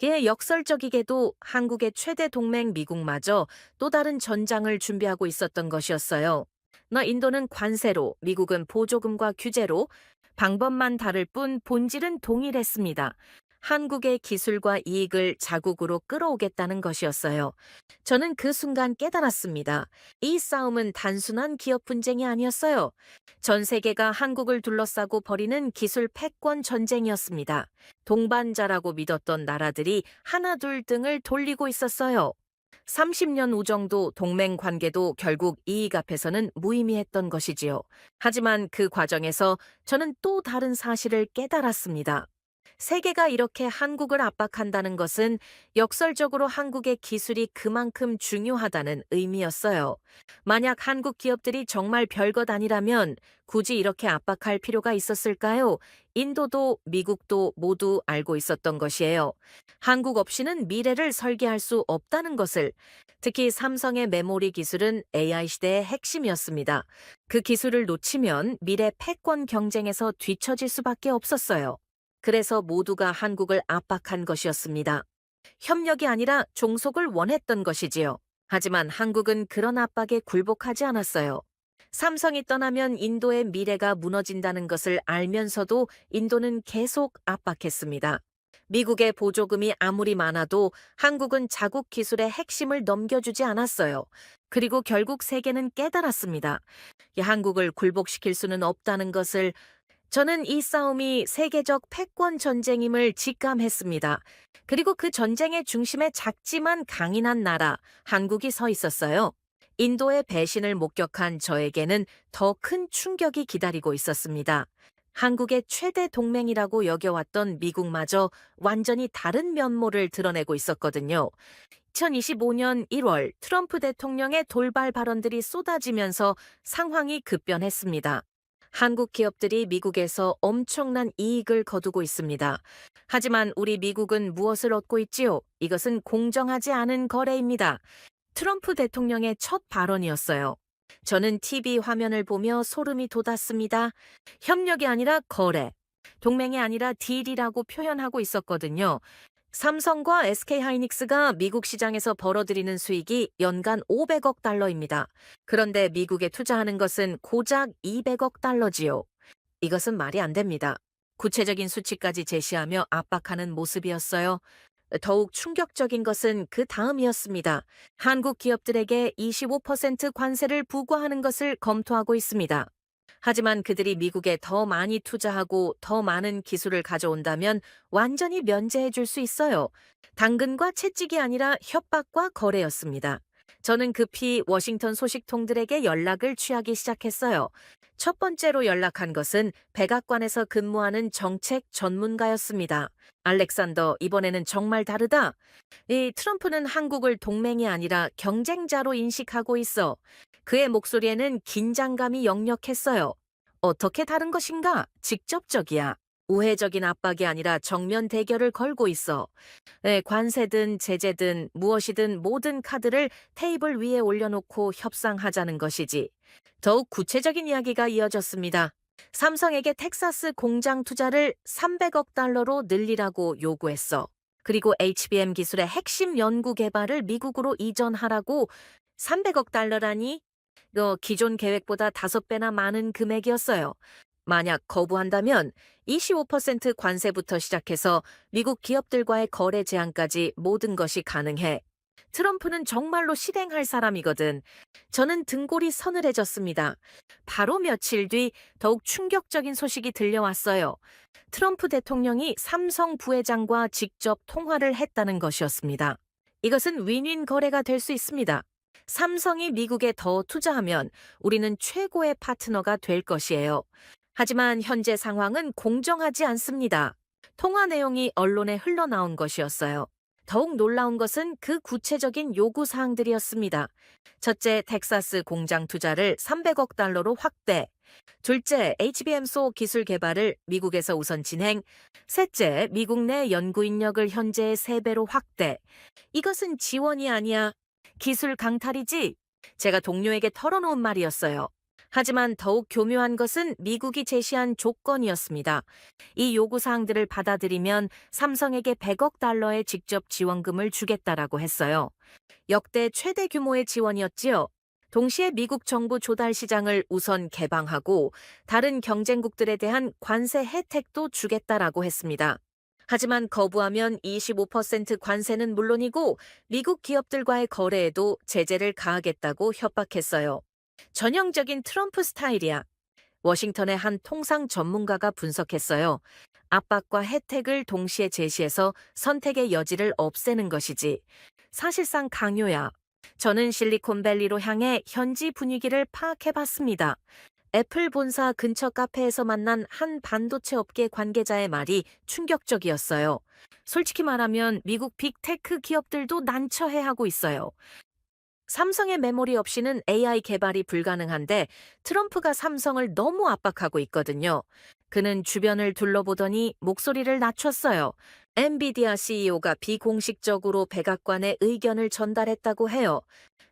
역설적이게도 한국의 최대 동맹 미국마저 또 다른 전장을 준비하고 있었던 것이었어요. 인도는 관세로, 미국은 보조금과 규제로, 방법만 다를 뿐 본질은 동일했습니다. 한국의 기술과 이익을 자국으로 끌어오겠다는 것이었어요. 저는 그 순간 깨달았습니다. 이 싸움은 단순한 기업 분쟁이 아니었어요. 전 세계가 한국을 둘러싸고 벌이는 기술 패권 전쟁이었습니다. 동반자라고 믿었던 나라들이 하나둘 등을 돌리고 있었어요. 30년 우정도 동맹 관계도 결국 이익 앞에서는 무의미했던 것이지요. 하지만 그 과정에서 저는 또 다른 사실을 깨달았습니다. 세계가 이렇게 한국을 압박한다는 것은 역설적으로 한국의 기술이 그만큼 중요하다는 의미였어요. 만약 한국 기업들이 정말 별것 아니라면 굳이 이렇게 압박할 필요가 있었을까요? 인도도 미국도 모두 알고 있었던 것이에요. 한국 없이는 미래를 설계할 수 없다는 것을. 특히 삼성의 메모리 기술은 AI 시대의 핵심이었습니다. 그 기술을 놓치면 미래 패권 경쟁에서 뒤처질 수밖에 없었어요. 그래서 모두가 한국을 압박한 것이었습니다. 협력이 아니라 종속을 원했던 것이지요. 하지만 한국은 그런 압박에 굴복하지 않았어요. 삼성이 떠나면 인도의 미래가 무너진다는 것을 알면서도 인도는 계속 압박했습니다. 미국의 보조금이 아무리 많아도 한국은 자국 기술의 핵심을 넘겨주지 않았어요. 그리고 결국 세계는 깨달았습니다. 한국을 굴복시킬 수는 없다는 것을. 저는 이 싸움이 세계적 패권 전쟁임을 직감했습니다. 그리고 그 전쟁의 중심에 작지만 강인한 나라, 한국이 서 있었어요. 인도의 배신을 목격한 저에게는 더 큰 충격이 기다리고 있었습니다. 한국의 최대 동맹이라고 여겨왔던 미국마저 완전히 다른 면모를 드러내고 있었거든요. 2025년 1월 트럼프 대통령의 돌발 발언들이 쏟아지면서 상황이 급변했습니다. 한국 기업들이 미국에서 엄청난 이익을 거두고 있습니다. 하지만 우리 미국은 무엇을 얻고 있지요? 이것은 공정하지 않은 거래입니다. 트럼프 대통령의 첫 발언이었어요. 저는 TV 화면을 보며 소름이 돋았습니다. 협력이 아니라 거래, 동맹이 아니라 딜이라고 표현하고 있었거든요. 삼성과 SK하이닉스가 미국 시장에서 벌어들이는 수익이 연간 500억 달러입니다. 그런데 미국에 투자하는 것은 고작 200억 달러지요. 이것은 말이 안 됩니다. 구체적인 수치까지 제시하며 압박하는 모습이었어요. 더욱 충격적인 것은 그 다음이었습니다. 한국 기업들에게 25% 관세를 부과하는 것을 검토하고 있습니다. 하지만 그들이 미국에 더 많이 투자하고 더 많은 기술을 가져온다면 완전히 면제해 줄 수 있어요. 당근과 채찍이 아니라 협박과 거래였습니다. 저는 급히 워싱턴 소식통들에게 연락을 취하기 시작했어요. 첫 번째로 연락한 것은 백악관에서 근무하는 정책 전문가였습니다. 알렉산더, 이번에는 정말 다르다. 이 트럼프는 한국을 동맹이 아니라 경쟁자로 인식하고 있어. 그의 목소리에는 긴장감이 역력했어요. 어떻게 다른 것인가? 직접적이야. 우회적인 압박이 아니라 정면 대결을 걸고 있어. 네, 관세든 제재든 무엇이든 모든 카드를 테이블 위에 올려놓고 협상하자는 것이지. 더욱 구체적인 이야기가 이어졌습니다. 삼성에게 텍사스 공장 투자를 300억 달러로 늘리라고 요구했어. 그리고 HBM 기술의 핵심 연구 개발을 미국으로 이전하라고. 300억 달러라니? 기존 계획보다 5배나 많은 금액이었어요. 만약 거부한다면 25% 관세부터 시작해서 미국 기업들과의 거래 제한까지 모든 것이 가능해. 트럼프는 정말로 실행할 사람이거든. 저는 등골이 서늘해졌습니다. 바로 며칠 뒤 더욱 충격적인 소식이 들려왔어요. 트럼프 대통령이 삼성 부회장과 직접 통화를 했다는 것이었습니다. 이것은 윈윈 거래가 될 수 있습니다. 삼성이 미국에 더 투자하면 우리는 최고의 파트너가 될 것이에요. 하지만 현재 상황은 공정하지 않습니다. 통화 내용이 언론에 흘러나온 것이었어요. 더욱 놀라운 것은 그 구체적인 요구 사항들이었습니다. 첫째, 텍사스 공장 투자를 300억 달러로 확대. 둘째, HBM4 기술 개발을 미국에서 우선 진행. 셋째, 미국 내 연구 인력을 현재의 3배로 확대. 이것은 지원이 아니야. 기술 강탈이지? 제가 동료에게 털어놓은 말이었어요. 하지만 더욱 교묘한 것은 미국이 제시한 조건이었습니다. 이 요구사항들을 받아들이면 삼성에게 100억 달러의 직접 지원금을 주겠다라고 했어요. 역대 최대 규모의 지원이었지요. 동시에 미국 정부 조달 시장을 우선 개방하고 다른 경쟁국들에 대한 관세 혜택도 주겠다라고 했습니다. 하지만 거부하면 25% 관세는 물론이고 미국 기업들과의 거래에도 제재를 가하겠다고 협박했어요. 전형적인 트럼프 스타일이야. 워싱턴의 한 통상 전문가가 분석했어요. 압박과 혜택을 동시에 제시해서 선택의 여지를 없애는 것이지. 사실상 강요야. 저는 실리콘밸리로 향해 현지 분위기를 파악해봤습니다. 애플 본사 근처 카페에서 만난 한 반도체 업계 관계자의 말이 충격적이었어요. 솔직히 말하면 미국 빅테크 기업들도 난처해하고 있어요. 삼성의 메모리 없이는 AI 개발이 불가능한데 트럼프가 삼성을 너무 압박하고 있거든요. 그는 주변을 둘러보더니 목소리를 낮췄어요. 엔비디아 CEO가 비공식적으로 백악관에 의견을 전달했다고 해요.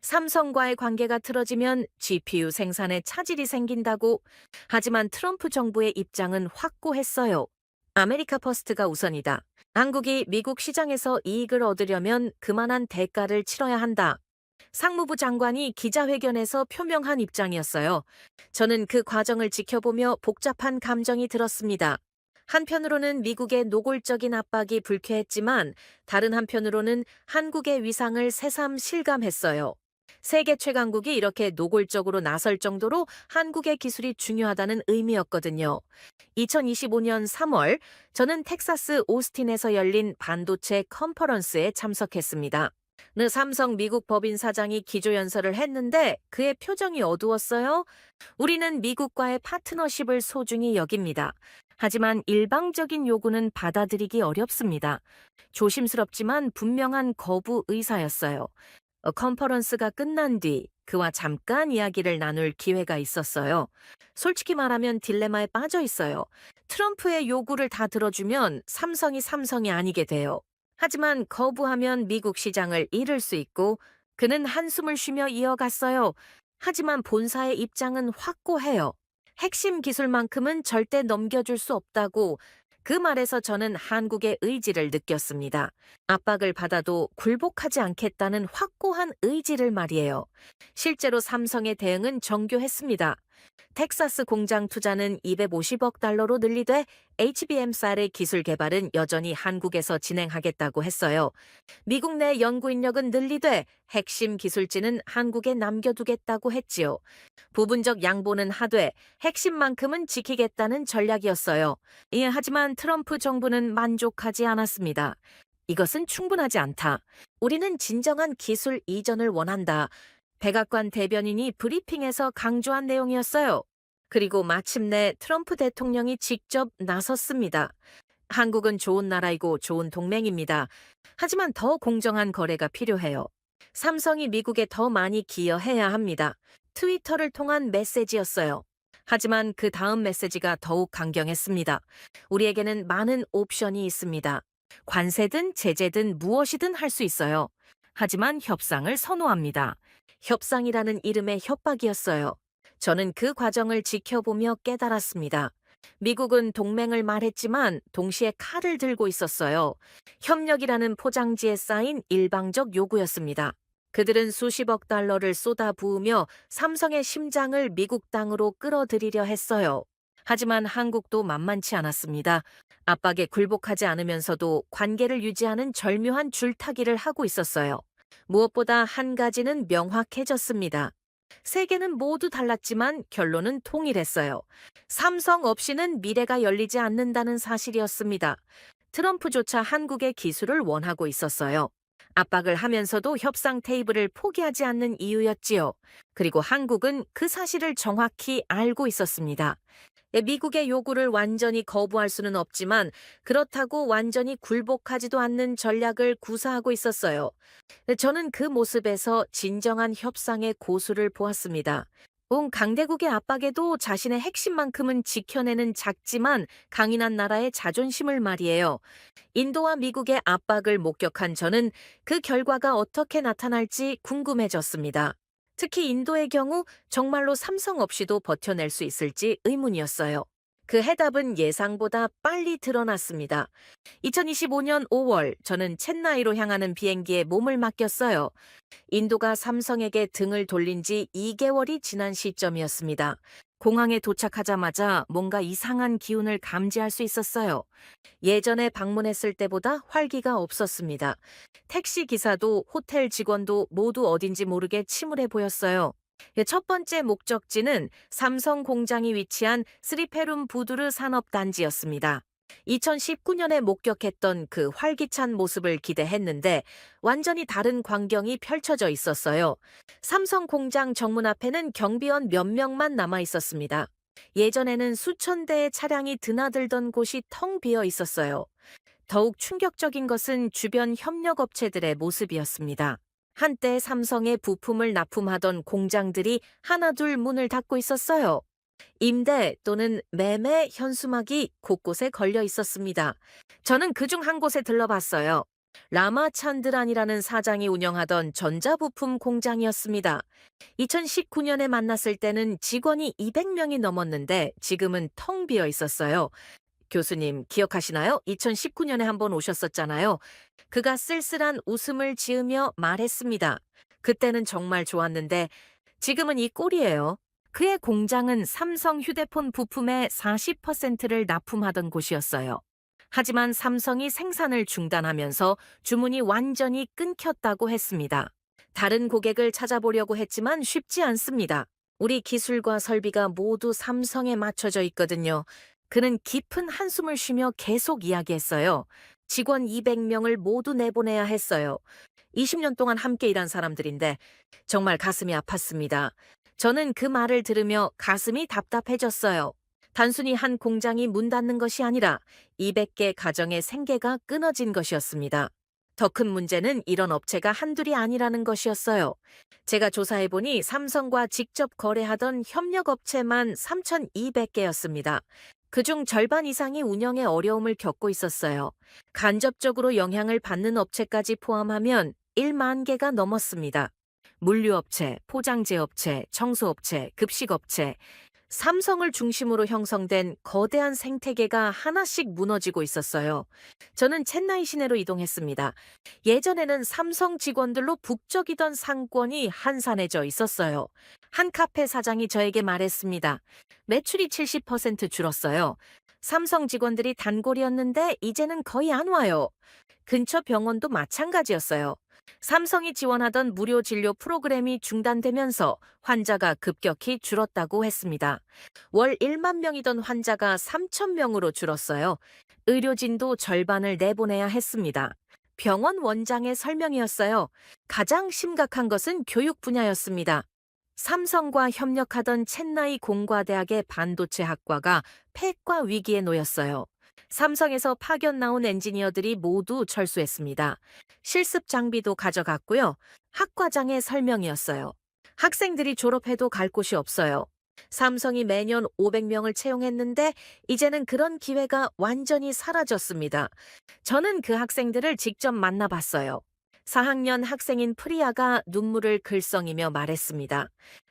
삼성과의 관계가 틀어지면 GPU 생산에 차질이 생긴다고. 하지만 트럼프 정부의 입장은 확고했어요. 아메리카 퍼스트가 우선이다. 한국이 미국 시장에서 이익을 얻으려면 그만한 대가를 치러야 한다. 상무부 장관이 기자회견에서 표명한 입장이었어요. 저는 그 과정을 지켜보며 복잡한 감정이 들었습니다. 한편으로는 미국의 노골적인 압박이 불쾌했지만 다른 한편으로는 한국의 위상을 새삼 실감했어요. 세계 최강국이 이렇게 노골적으로 나설 정도로 한국의 기술이 중요하다는 의미였거든요. 2025년 3월, 저는 텍사스 오스틴에서 열린 반도체 컨퍼런스에 참석했습니다. 삼성 미국 법인 사장이 기조연설을 했는데 그의 표정이 어두웠어요. 우리는 미국과의 파트너십을 소중히 여깁니다. 하지만 일방적인 요구는 받아들이기 어렵습니다. 조심스럽지만 분명한 거부 의사였어요. 컨퍼런스가 끝난 뒤 그와 잠깐 이야기를 나눌 기회가 있었어요. 솔직히 말하면 딜레마에 빠져 있어요. 트럼프의 요구를 다 들어주면 삼성이 아니게 돼요. 하지만 거부하면 미국 시장을 잃을 수 있고 그는 한숨을 쉬며 이어갔어요. 하지만 본사의 입장은 확고해요. 핵심 기술만큼은 절대 넘겨줄 수 없다고. 그 말에서 저는 한국의 의지를 느꼈습니다. 압박을 받아도 굴복하지 않겠다는 확고한 의지를 말이에요. 실제로 삼성의 대응은 정교했습니다. 텍사스 공장 투자는 250억 달러로 늘리되 HBM4의 기술 개발은 여전히 한국에서 진행하겠다고 했어요. 미국 내 연구 인력은 늘리되 핵심 기술진은 한국에 남겨두겠다고 했지요. 부분적 양보는 하되 핵심만큼은 지키겠다는 전략이었어요. 하지만 트럼프 정부는 만족하지 않았습니다. 이것은 충분하지 않다. 우리는 진정한 기술 이전을 원한다. 백악관 대변인이 브리핑에서 강조한 내용이었어요. 그리고 마침내 트럼프 대통령이 직접 나섰습니다. 한국은 좋은 나라이고 좋은 동맹입니다. 하지만 더 공정한 거래가 필요해요. 삼성이 미국에 더 많이 기여해야 합니다. 트위터를 통한 메시지였어요. 하지만 그 다음 메시지가 더욱 강경했습니다. 우리에게는 많은 옵션이 있습니다. 관세든 제재든 무엇이든 할 수 있어요. 하지만 협상을 선호합니다. 협상이라는 이름의 협박이었어요. 저는 그 과정을 지켜보며 깨달았습니다. 미국은 동맹을 말했지만 동시에 칼을 들고 있었어요. 협력이라는 포장지에 쌓인 일방적 요구였습니다. 그들은 수십억 달러를 쏟아 부으며 삼성의 심장을 미국 땅으로 끌어들이려 했어요. 하지만 한국도 만만치 않았습니다. 압박에 굴복하지 않으면서도 관계를 유지하는 절묘한 줄타기를 하고 있었어요. 무엇보다 한 가지는 명확해졌습니다. 세계는 모두 달랐지만 결론은 통일했어요. 삼성 없이는 미래가 열리지 않는다는 사실이었습니다. 트럼프조차 한국의 기술을 원하고 있었어요. 압박을 하면서도 협상 테이블을 포기하지 않는 이유였지요. 그리고 한국은 그 사실을 정확히 알고 있었습니다. 미국의 요구를 완전히 거부할 수는 없지만 그렇다고 완전히 굴복하지도 않는 전략을 구사하고 있었어요. 저는 그 모습에서 진정한 협상의 고수를 보았습니다. 온 강대국의 압박에도 자신의 핵심만큼은 지켜내는 작지만 강인한 나라의 자존심을 말이에요. 인도와 미국의 압박을 목격한 저는 그 결과가 어떻게 나타날지 궁금해졌습니다. 특히 인도의 경우 정말로 삼성 없이도 버텨낼 수 있을지 의문이었어요. 그 해답은 예상보다 빨리 드러났습니다. 2025년 5월 저는 첸나이로 향하는 비행기에 몸을 맡겼어요. 인도가 삼성에게 등을 돌린 지 2개월이 지난 시점이었습니다. 공항에 도착하자마자 뭔가 이상한 기운을 감지할 수 있었어요. 예전에 방문했을 때보다 활기가 없었습니다. 택시 기사도 호텔 직원도 모두 어딘지 모르게 침울해 보였어요. 첫 번째 목적지는 삼성 공장이 위치한 스리페룸 부두르 산업단지였습니다. 2019년에 목격했던 그 활기찬 모습을 기대했는데 완전히 다른 광경이 펼쳐져 있었어요. 삼성 공장 정문 앞에는 경비원 몇 명만 남아 있었습니다. 예전에는 수천 대의 차량이 드나들던 곳이 텅 비어 있었어요. 더욱 충격적인 것은 주변 협력업체들의 모습이었습니다. 한때 삼성의 부품을 납품하던 공장들이 하나둘 문을 닫고 있었어요. 임대 또는 매매 현수막이 곳곳에 걸려 있었습니다. 저는 그중 한 곳에 들러봤어요. 라마찬드란이라는 사장이 운영하던 전자부품 공장이었습니다. 2019년에 만났을 때는 직원이 200명이 넘었는데 지금은 텅 비어 있었어요. 교수님, 기억하시나요? 2019년에 한번 오셨었잖아요. 그가 쓸쓸한 웃음을 지으며 말했습니다. 그때는 정말 좋았는데 지금은 이 꼴이에요. 그의 공장은 삼성 휴대폰 부품의 40%를 납품하던 곳이었어요. 하지만 삼성이 생산을 중단하면서 주문이 완전히 끊겼다고 했습니다. 다른 고객을 찾아보려고 했지만 쉽지 않습니다. 우리 기술과 설비가 모두 삼성에 맞춰져 있거든요. 그는 깊은 한숨을 쉬며 계속 이야기했어요. 직원 200명을 모두 내보내야 했어요. 20년 동안 함께 일한 사람들인데 정말 가슴이 아팠습니다. 저는 그 말을 들으며 가슴이 답답해졌어요. 단순히 한 공장이 문 닫는 것이 아니라 200개 가정의 생계가 끊어진 것이었습니다. 더 큰 문제는 이런 업체가 한둘이 아니라는 것이었어요. 제가 조사해보니 삼성과 직접 거래하던 협력업체만 3,200개였습니다. 그중 절반 이상이 운영에 어려움을 겪고 있었어요. 간접적으로 영향을 받는 업체까지 포함하면 1만 개가 넘었습니다. 물류업체, 포장재업체, 청소업체, 급식업체, 삼성을 중심으로 형성된 거대한 생태계가 하나씩 무너지고 있었어요. 저는 첸나이 시내로 이동했습니다. 예전에는 삼성 직원들로 북적이던 상권이 한산해져 있었어요. 한 카페 사장이 저에게 말했습니다. 매출이 70% 줄었어요. 삼성 직원들이 단골이었는데 이제는 거의 안 와요. 근처 병원도 마찬가지였어요. 삼성이 지원하던 무료 진료 프로그램이 중단되면서 환자가 급격히 줄었다고 했습니다. 월 1만 명이던 환자가 3천 명으로 줄었어요. 의료진도 절반을 내보내야 했습니다. 병원 원장의 설명이었어요. 가장 심각한 것은 교육 분야였습니다. 삼성과 협력하던 첸나이 공과대학의 반도체 학과가 폐과 위기에 놓였어요. 삼성에서 파견 나온 엔지니어들이 모두 철수했습니다. 실습 장비도 가져갔고요. 학과장의 설명이었어요. 학생들이 졸업해도 갈 곳이 없어요. 삼성이 매년 500명을 채용했는데 이제는 그런 기회가 완전히 사라졌습니다. 저는 그 학생들을 직접 만나봤어요. 4학년 학생인 프리아가 눈물을 글썽이며 말했습니다.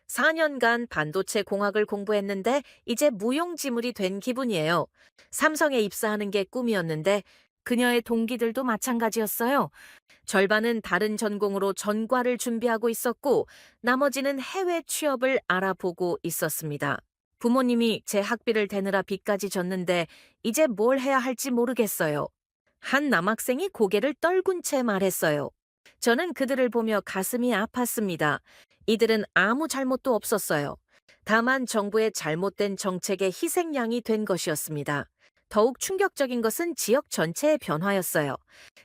4년간 반도체 공학을 공부했는데 이제 무용지물이 된 기분이에요. 삼성에 입사하는 게 꿈이었는데 그녀의 동기들도 마찬가지였어요. 절반은 다른 전공으로 전과를 준비하고 있었고 나머지는 해외 취업을 알아보고 있었습니다. 부모님이 제 학비를 대느라 빚까지 졌는데 이제 뭘 해야 할지 모르겠어요. 한 남학생이 고개를 떨군 채 말했어요. 저는 그들을 보며 가슴이 아팠습니다. 이들은 아무 잘못도 없었어요. 다만 정부의 잘못된 정책의 희생양이 된 것이었습니다. 더욱 충격적인 것은 지역 전체의 변화였어요.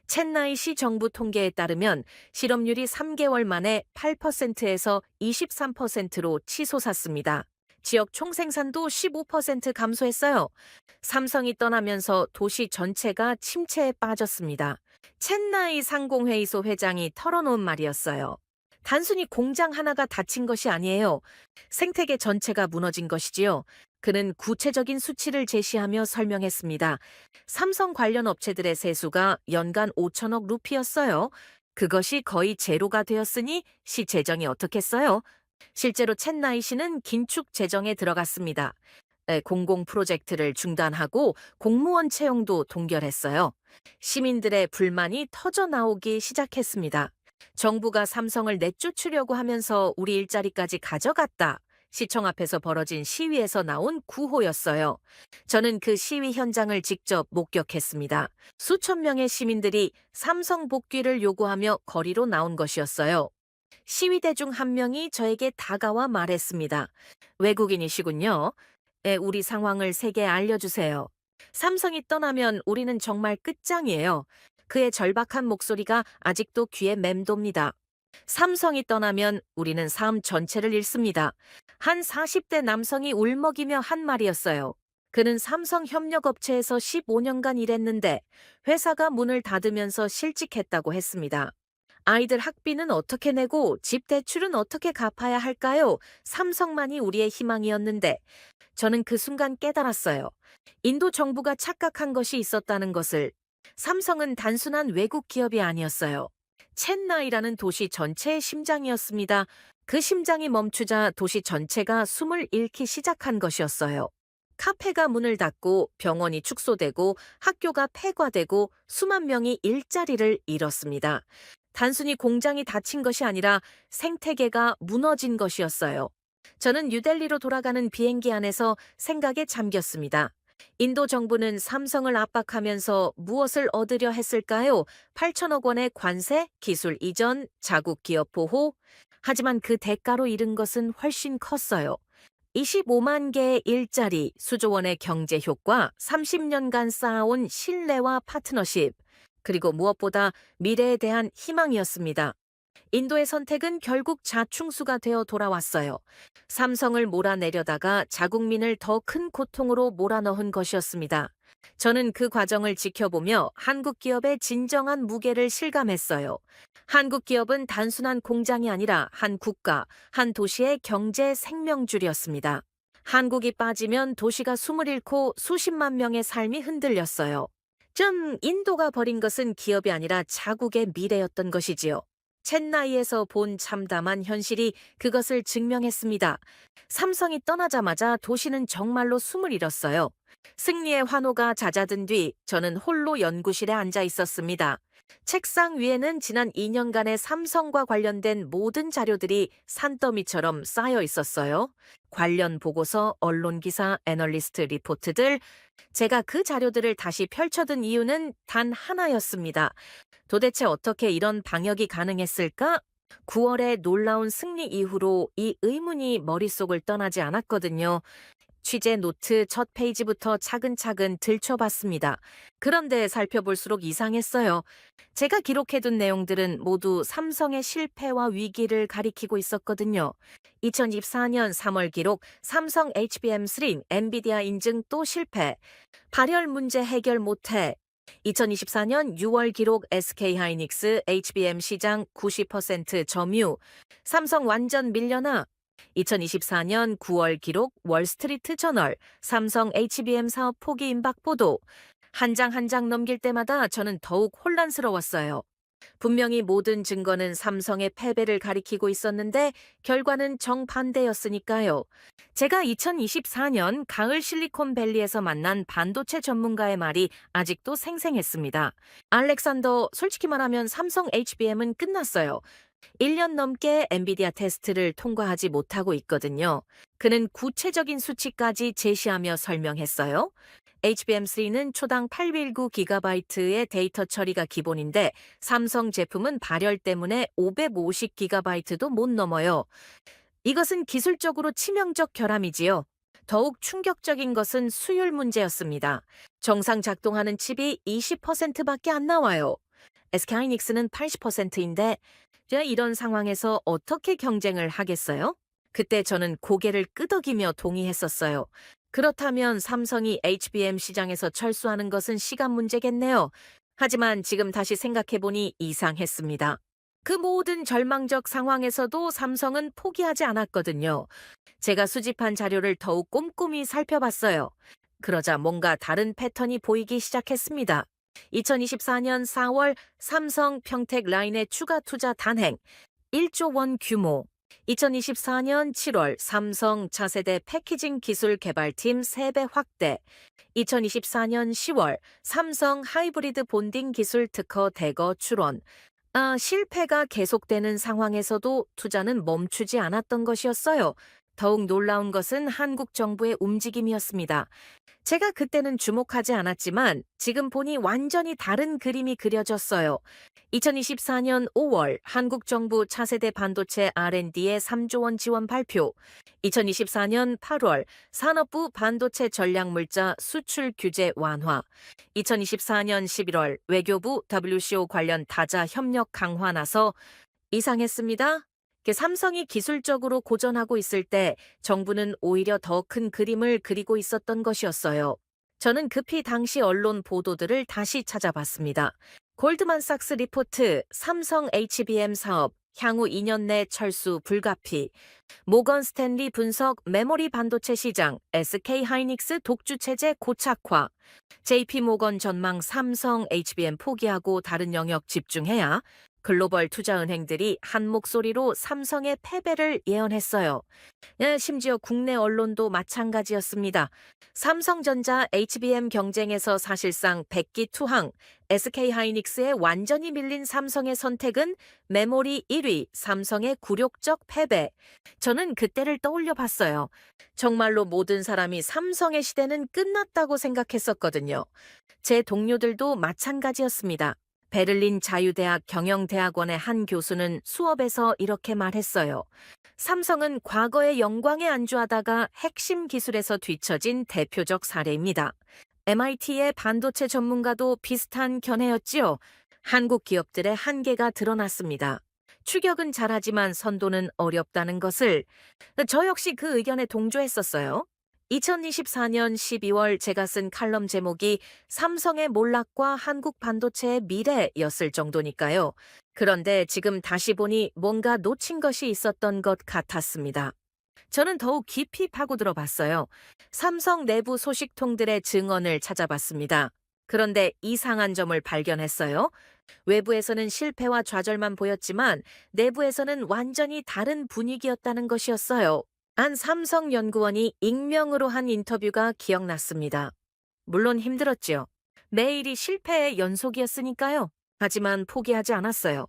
첸나이시 정부 통계에 따르면 실업률이 3개월 만에 8%에서 23%로 치솟았습니다. 지역 총생산도 15% 감소했어요. 삼성이 떠나면서 도시 전체가 침체에 빠졌습니다. 첸나이 상공회의소 회장이 털어놓은 말이었어요. 단순히 공장 하나가 닫힌 것이 아니에요. 생태계 전체가 무너진 것이지요. 그는 구체적인 수치를 제시하며 설명했습니다. 삼성 관련 업체들의 세수가 연간 5천억 루피였어요. 그것이 거의 제로가 되었으니 시 재정이 어떻겠어요? 실제로 첸나이 시는 긴축 재정에 들어갔습니다. 공공 프로젝트를 중단하고 공무원 채용도 동결했어요. 시민들의 불만이 터져 나오기 시작했습니다. 정부가 삼성을 내쫓으려고 하면서 우리 일자리까지 가져갔다. 시청 앞에서 벌어진 시위에서 나온 구호였어요. 저는 그 시위 현장을 직접 목격했습니다. 수천 명의 시민들이 삼성 복귀를 요구하며 거리로 나온 것이었어요. 시위대 중 한 명이 저에게 다가와 말했습니다. 외국인이시군요. 우리 상황을 세계에 알려주세요. 삼성이 떠나면 우리는 정말 끝장이에요. 그의 절박한 목소리가 아직도 귀에 맴돕니다. 삼성이 떠나면 우리는 삶 전체를 잃습니다. 한 40대 남성이 울먹이며 한 말이었어요. 그는 삼성 협력업체에서 15년간 일했는데 회사가 문을 닫으면서 실직했다고 했습니다. 아이들 학비는 어떻게 내고 집 대출은 어떻게 갚아야 할까요? 삼성만이 우리의 희망이었는데 저는 그 순간 깨달았어요. 인도 정부가 착각한 것이 있었다는 것을. 삼성은 단순한 외국 기업이 아니었어요. 첸나이라는 도시 전체의 심장이었습니다. 그 심장이 멈추자 도시 전체가 숨을 잃기 시작한 것이었어요. 카페가 문을 닫고 병원이 축소되고 학교가 폐과되고 수만 명이 일자리를 잃었습니다. 단순히 공장이 닫힌 것이 아니라 생태계가 무너진 것이었어요. 저는 뉴델리로 돌아가는 비행기 안에서 생각에 잠겼습니다. 인도 정부는 삼성을 압박하면서 무엇을 얻으려 했을까요? 8천억 원의 관세, 기술 이전, 자국 기업 보호. 하지만 그 대가로 잃은 것은 훨씬 컸어요. 25만 개의 일자리, 수조 원의 경제 효과, 30년간 쌓아온 신뢰와 파트너십, 그리고 무엇보다 미래에 대한 희망이었습니다. 인도의 선택은 결국 자충수가 되어 돌아왔어요. 삼성을 몰아내려다가 자국민을 더 큰 고통으로 몰아넣은 것이었습니다. 저는 그 과정을 지켜보며 한국 기업의 진정한 무게를 실감했어요. 한국 기업은 단순한 공장이 아니라 한 국가, 한 도시의 경제 생명줄이었습니다. 한국이 빠지면 도시가 숨을 잃고 수십만 명의 삶이 흔들렸어요. 좀 인도가 버린 것은 기업이 아니라 자국의 미래였던 것이지요. 첸나이에서 본 참담한 현실이 그것을 증명했습니다. 삼성이 떠나자마자 도시는 정말로 숨을 잃었어요. 승리의 환호가 잦아든 뒤 저는 홀로 연구실에 앉아 있었습니다. 책상 위에는 지난 2년간의 삼성과 관련된 모든 자료들이 산더미처럼 쌓여 있었어요. 관련 보고서, 언론 기사, 애널리스트 리포트들. 제가 그 자료들을 다시 펼쳐둔 이유는 단 하나였습니다. 도대체 어떻게 이런 방역이 가능했을까? 9월의 놀라운 승리 이후로 이 의문이 머릿속을 떠나지 않았거든요. 취재 노트 첫 페이지부터 차근차근 들춰봤습니다. 그런데 살펴볼수록 이상했어요. 제가 기록해둔 내용들은 모두 삼성의 실패와 위기를 가리키고 있었거든요. 2024년 3월 기록 삼성 HBM3 엔비디아 인증 또 실패. 발열 문제 해결 못해. 2024년 6월 기록 SK하이닉스 HBM 시장 90% 점유. 삼성 완전 밀려나. 2024년 9월 기록 월스트리트 저널 삼성 HBM 사업 포기 임박 보도. 한 장 한 장 넘길 때마다 저는 더욱 혼란스러웠어요. 분명히 모든 증거는 삼성의 패배를 가리키고 있었는데 결과는 정반대였으니까요. 제가 2024년 가을 실리콘밸리에서 만난 반도체 전문가의 말이 아직도 생생했습니다. 알렉산더, 솔직히 말하면 삼성 HBM은 끝났어요. 1년 넘게 엔비디아 테스트를 통과하지 못하고 있거든요. 그는 구체적인 수치까지 제시하며 설명했어요. HBM3는 초당 819GB의 데이터 처리가 기본인데 삼성 제품은 발열 때문에 550GB도 못 넘어요. 이것은 기술적으로 치명적 결함이지요. 더욱 충격적인 것은 수율 문제였습니다. 정상 작동하는 칩이 20%밖에 안 나와요. SK하이닉스는 80%인데 이런 상황에서 어떻게 경쟁을 하겠어요? 그때 저는 고개를 끄덕이며 동의했었어요. 그렇다면 삼성이 HBM 시장에서 철수하는 것은 시간 문제겠네요. 하지만 지금 다시 생각해보니 이상했습니다. 그 모든 절망적 상황에서도 삼성은 포기하지 않았거든요. 제가 수집한 자료를 더욱 꼼꼼히 살펴봤어요. 그러자 뭔가 다른 패턴이 보이기 시작했습니다. 2024년 4월 삼성 평택 라인의 추가 투자 단행 1조 원 규모. 2024년 7월 삼성 차세대 패키징 기술 개발팀 3배 확대. 2024년 10월 삼성 하이브리드 본딩 기술 특허 대거 출원. 실패가 계속되는 상황에서도 투자는 멈추지 않았던 것이었어요. 더욱 놀라운 것은 한국 정부의 움직임이었습니다. 제가 그때는 주목하지 않았지만 지금 보니 완전히 다른 그림이 그려졌어요. 2024년 5월 한국 정부 차세대 반도체 R&D에 3조 원 지원 발표. 2024년 8월 산업부 반도체 전략물자 수출 규제 완화. 2024년 11월 외교부 WCO 관련 다자 협력 강화 나서 이상했습니다. 삼성이 기술적으로 고전하고 있을 때 정부는 오히려 더 큰 그림을 그리고 있었던 것이었어요. 저는 급히 당시 언론 보도들을 다시 찾아봤습니다. 골드만삭스 리포트, 삼성 HBM 사업, 향후 2년 내 철수 불가피, 모건 스탠리 분석 메모리 반도체 시장, SK 하이닉스 독주 체제 고착화, JP 모건 전망 삼성 HBM 포기하고 다른 영역 집중해야 글로벌 투자은행들이 한 목소리로 삼성의 패배를 예언했어요. 심지어 국내 언론도 마찬가지였습니다. 삼성전자 HBM 경쟁에서 사실상 백기투항, SK하이닉스에 완전히 밀린 삼성의 선택은 메모리 1위, 삼성의 굴욕적 패배. 저는 그때를 떠올려 봤어요. 정말로 모든 사람이 삼성의 시대는 끝났다고 생각했었거든요. 제 동료들도 마찬가지였습니다. 베를린 자유대학 경영대학원의 한 교수는 수업에서 이렇게 말했어요. 삼성은 과거의 영광에 안주하다가 핵심 기술에서 뒤처진 대표적 사례입니다. MIT의 반도체 전문가도 비슷한 견해였지요. 한국 기업들의 한계가 드러났습니다. 추격은 잘하지만 선도는 어렵다는 것을. 저 역시 그 의견에 동조했었어요. 2024년 12월 제가 쓴 칼럼 제목이 삼성의 몰락과 한국 반도체의 미래였을 정도니까요. 그런데 지금 다시 보니 뭔가 놓친 것이 있었던 것 같았습니다. 저는 더욱 깊이 파고들어 봤어요. 삼성 내부 소식통들의 증언을 찾아봤습니다. 그런데 이상한 점을 발견했어요. 외부에서는 실패와 좌절만 보였지만 내부에서는 완전히 다른 분위기였다는 것이었어요. 한 삼성 연구원이 익명으로 한 인터뷰가 기억났습니다. 물론 힘들었지요. 매일이 실패의 연속이었으니까요. 하지만 포기하지 않았어요.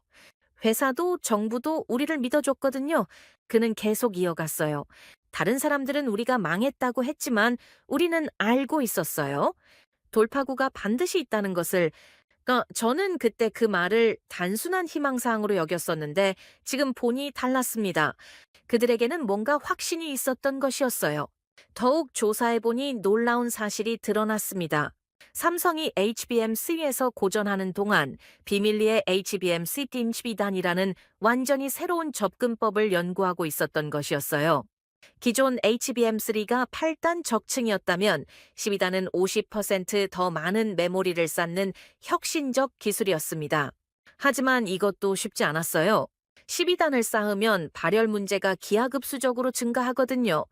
회사도 정부도 우리를 믿어줬거든요. 그는 계속 이어갔어요. 다른 사람들은 우리가 망했다고 했지만 우리는 알고 있었어요. 돌파구가 반드시 있다는 것을. 저는 그때 그 말을 단순한 희망사항으로 여겼었는데 지금 보니 달랐습니다. 그들에게는 뭔가 확신이 있었던 것이었어요. 더욱 조사해보니 놀라운 사실이 드러났습니다. 삼성이 HBM3에서 고전하는 동안 비밀리에 HBM-C 팀12단이라는 완전히 새로운 접근법을 연구하고 있었던 것이었어요. 기존 HBM3가 8단 적층이었다면 12단은 50%더 많은 메모리를 쌓는 혁신적 기술이었습니다. 하지만 이것도 쉽지 않았어요. 12단을 쌓으면 발열 문제가 기하급수적으로 증가하거든요.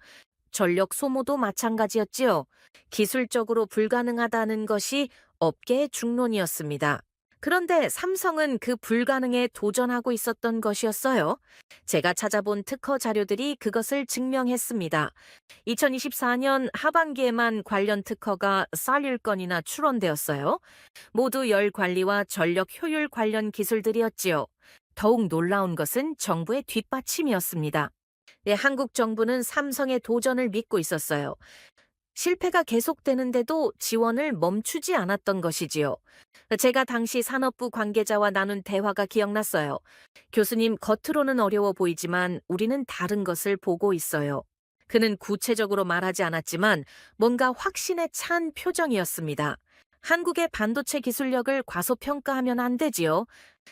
전력 소모도 마찬가지였지요. 기술적으로 불가능하다는 것이 업계의 중론이었습니다. 그런데 삼성은 그 불가능에 도전하고 있었던 것이었어요. 제가 찾아본 특허 자료들이 그것을 증명했습니다. 2024년 하반기에만 관련 특허가 41건이나 출원되었어요. 모두 열 관리와 전력 효율 관련 기술들이었지요. 더욱 놀라운 것은 정부의 뒷받침이었습니다. 한국 정부는 삼성의 도전을 믿고 있었어요. 실패가 계속되는데도 지원을 멈추지 않았던 것이지요. 제가 당시 산업부 관계자와 나눈 대화가 기억났어요. 교수님, 겉으로는 어려워 보이지만 우리는 다른 것을 보고 있어요. 그는 구체적으로 말하지 않았지만 뭔가 확신에 찬 표정이었습니다. 한국의 반도체 기술력을 과소평가하면 안 되지요.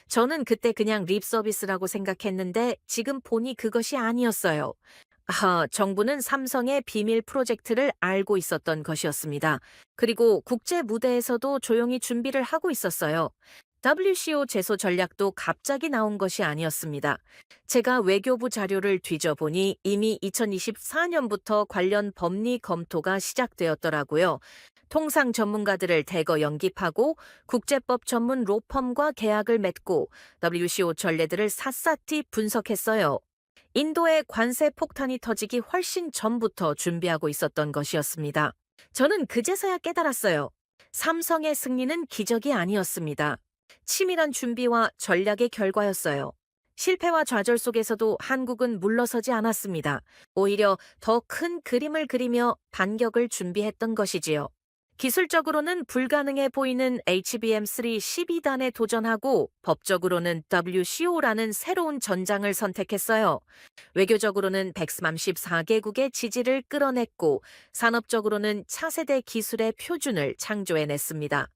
저는 그때 그냥 립 서비스라고 생각했는데 지금 보니 그것이 아니었어요. 정부는 삼성의 비밀 프로젝트를 알고 있었던 것이었습니다. 그리고 국제 무대에서도 조용히 준비를 하고 있었어요. WCO 제소 전략도 갑자기 나온 것이 아니었습니다. 제가 외교부 자료를 뒤져보니 이미 2024년부터 관련 법리 검토가 시작되었더라고요. 통상 전문가들을 대거 영입하고 국제법 전문 로펌과 계약을 맺고 WCO 전례들을 샅샅이 분석했어요. 인도의 관세 폭탄이 터지기 훨씬 전부터 준비하고 있었던 것이었습니다. 저는 그제서야 깨달았어요. 삼성의 승리는 기적이 아니었습니다. 치밀한 준비와 전략의 결과였어요. 실패와 좌절 속에서도 한국은 물러서지 않았습니다. 오히려 더 큰 그림을 그리며 반격을 준비했던 것이지요. 기술적으로는 불가능해 보이는 HBM3 12단에 도전하고 법적으로는 WCO라는 새로운 전장을 선택했어요. 외교적으로는 134개국의 지지를 끌어냈고 산업적으로는 차세대 기술의 표준을 창조해냈습니다.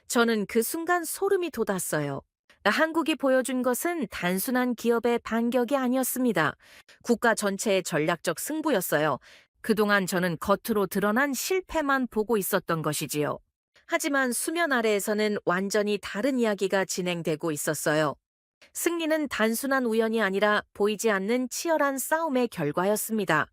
저는 그 순간 소름이 돋았어요. 한국이 보여준 것은 단순한 기업의 반격이 아니었습니다. 국가 전체의 전략적 승부였어요. 그동안 저는 겉으로 드러난 실패만 보고 있었던 것이지요. 하지만 수면 아래에서는 완전히 다른 이야기가 진행되고 있었어요. 승리는 단순한 우연이 아니라 보이지 않는 치열한 싸움의 결과였습니다.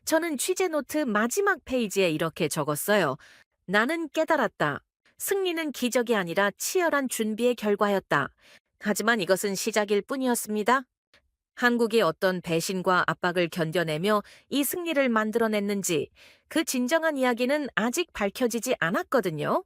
저는 취재 노트 마지막 페이지에 이렇게 적었어요. 나는 깨달았다. 승리는 기적이 아니라 치열한 준비의 결과였다. 하지만 이것은 시작일 뿐이었습니다. 한국이 어떤 배신과 압박을 견뎌내며 이 승리를 만들어냈는지 그 진정한 이야기는 아직 밝혀지지 않았거든요.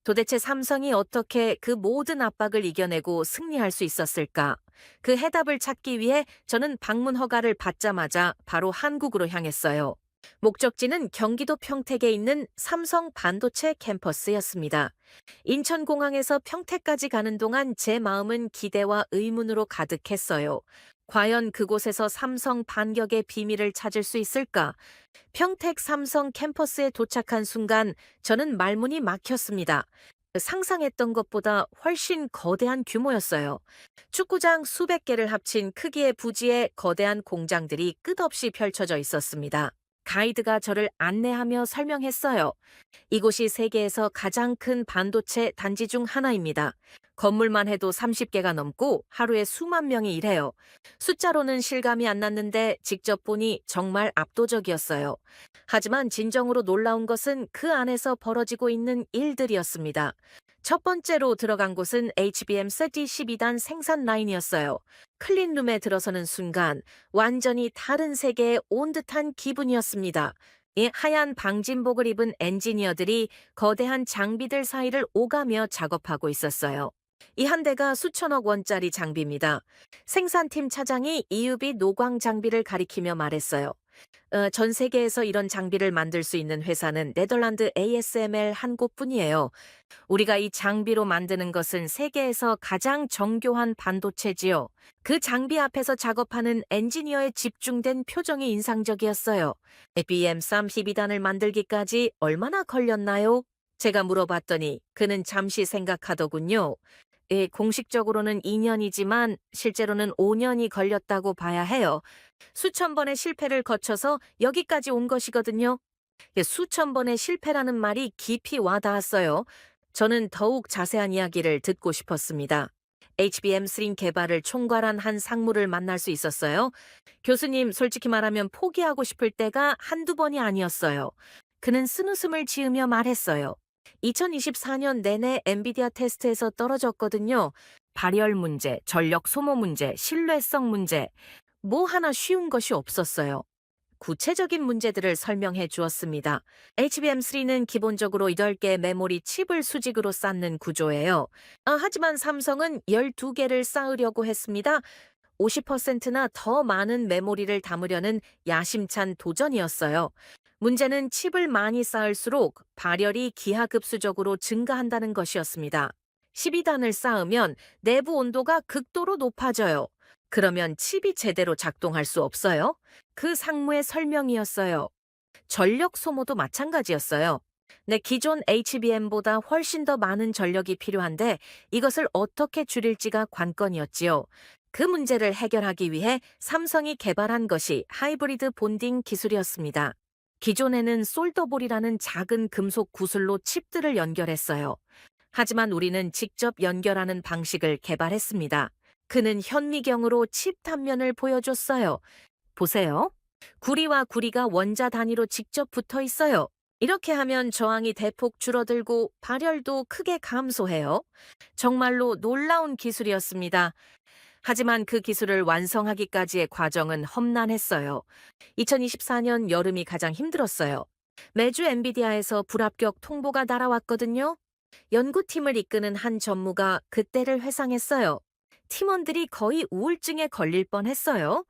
도대체 삼성이 어떻게 그 모든 압박을 이겨내고 승리할 수 있었을까? 그 해답을 찾기 위해 저는 방문 허가를 받자마자 바로 한국으로 향했어요. 목적지는 경기도 평택에 있는 삼성 반도체 캠퍼스였습니다. 인천공항에서 평택까지 가는 동안 제 마음은 기대와 의문으로 가득했어요. 과연 그곳에서 삼성 반격의 비밀을 찾을 수 있을까? 평택 삼성 캠퍼스에 도착한 순간 저는 말문이 막혔습니다. 상상했던 것보다 훨씬 거대한 규모였어요. 축구장 수백 개를 합친 크기의 부지에 거대한 공장들이 끝없이 펼쳐져 있었습니다. 가이드가 저를 안내하며 설명했어요. 이곳이 세계에서 가장 큰 반도체 단지 중 하나입니다. 건물만 해도 30개가 넘고 하루에 수만 명이 일해요. 숫자로는 실감이 안 났는데 직접 보니 정말 압도적이었어요. 하지만 진정으로 놀라운 것은 그 안에서 벌어지고 있는 일들이었습니다. 첫 번째로 들어간 곳은 HBM30 12단 생산 라인이었어요. 클린룸에 들어서는 순간 완전히 다른 세계에 온 듯한 기분이었습니다. 이 하얀 방진복을 입은 엔지니어들이 거대한 장비들 사이를 오가며 작업하고 있었어요. 이 한 대가 수천억 원짜리 장비입니다. 생산팀 차장이 EUV 노광 장비를 가리키며 말했어요. 전 세계에서 이런 장비를 만들 수 있는 회사는 네덜란드 ASML 한 곳뿐이에요. 우리가 이 장비로 만드는 것은 세계에서 가장 정교한 반도체지요. 그 장비 앞에서 작업하는 엔지니어의 집중된 표정이 인상적이었어요. BM32단을 만들기까지 얼마나 걸렸나요? 제가 물어봤더니 그는 잠시 생각하더군요. 공식적으로는 2년이지만 실제로는 5년이 걸렸다고 봐야 해요. 수천 번의 실패를 거쳐서 여기까지 온 것이거든요. 수천 번의 실패라는 말이 깊이 와닿았어요. 저는 더욱 자세한 이야기를 듣고 싶었습니다. HBM3 개발을 총괄한 한 상무를 만날 수 있었어요. 교수님, 솔직히 말하면 포기하고 싶을 때가 한두 번이 아니었어요. 그는 쓴웃음을 지으며 말했어요. 2024년 내내 엔비디아 테스트에서 떨어졌거든요. 발열 문제, 전력 소모 문제, 신뢰성 문제. 뭐 하나 쉬운 것이 없었어요. 구체적인 문제들을 설명해 주었습니다. HBM3는 기본적으로 8개의 메모리 칩을 수직으로 쌓는 구조예요. 하지만 삼성은 12개를 쌓으려고 했습니다. 50%나 더 많은 메모리를 담으려는 야심찬 도전이었어요. 문제는 칩을 많이 쌓을수록 발열이 기하급수적으로 증가한다는 것이었습니다. 12단을 쌓으면 내부 온도가 극도로 높아져요. 그러면 칩이 제대로 작동할 수 없어요. 그 상무의 설명이었어요. 전력 소모도 마찬가지였어요. 기존 HBM보다 훨씬 더 많은 전력이 필요한데 이것을 어떻게 줄일지가 관건이었지요. 그 문제를 해결하기 위해 삼성이 개발한 것이 하이브리드 본딩 기술이었습니다. 기존에는 솔더볼이라는 작은 금속 구슬로 칩들을 연결했어요. 하지만 우리는 직접 연결하는 방식을 개발했습니다. 그는 현미경으로 칩 단면을 보여줬어요. 보세요. 구리와 구리가 원자 단위로 직접 붙어 있어요. 이렇게 하면 저항이 대폭 줄어들고 발열도 크게 감소해요. 정말로 놀라운 기술이었습니다. 하지만 그 기술을 완성하기까지의 과정은 험난했어요. 2024년 여름이 가장 힘들었어요. 매주 엔비디아에서 불합격 통보가 날아왔거든요. 연구팀을 이끄는 한 전무가 그때를 회상했어요. 팀원들이 거의 우울증에 걸릴 뻔했어요.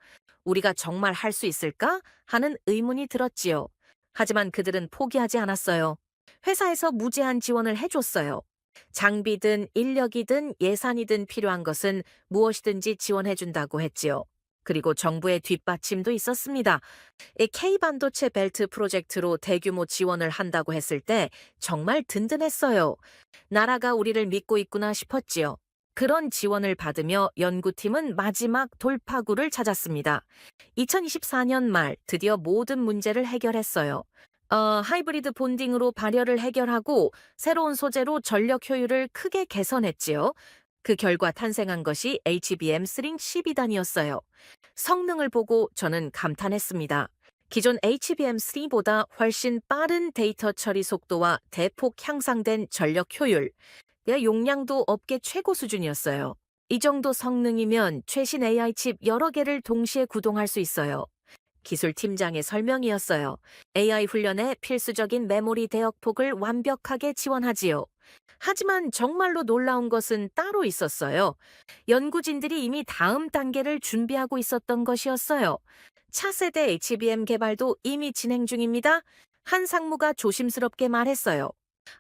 우리가 정말 할 수 있을까? 하는 의문이 들었지요. 하지만 그들은 포기하지 않았어요. 회사에서 무제한 지원을 해줬어요. 장비든 인력이든 예산이든 필요한 것은 무엇이든지 지원해준다고 했지요. 그리고 정부의 뒷받침도 있었습니다. 이 K반도체 벨트 프로젝트로 대규모 지원을 한다고 했을 때 정말 든든했어요. 나라가 우리를 믿고 있구나 싶었지요. 그런 지원을 받으며 연구팀은 마지막 돌파구를 찾았습니다. 2024년 말 드디어 모든 문제를 해결했어요. 하이브리드 본딩으로 발열을 해결하고 새로운 소재로 전력 효율을 크게 개선했지요. 그 결과 탄생한 것이 HBM 스링 12단이었어요. 성능을 보고 저는 감탄했습니다. 기존 HBM3보다 훨씬 빠른 데이터 처리 속도와 대폭 향상된 전력 효율, 용량도 업계 최고 수준이었어요. 이 정도 성능이면 최신 AI 칩 여러 개를 동시에 구동할 수 있어요. 기술팀장의 설명이었어요. AI 훈련에 필수적인 메모리 대역폭을 완벽하게 지원하지요. 하지만 정말로 놀라운 것은 따로 있었어요. 연구진들이 이미 다음 단계를 준비하고 있었던 것이었어요. 차세대 HBM 개발도 이미 진행 중입니다. 한 상무가 조심스럽게 말했어요.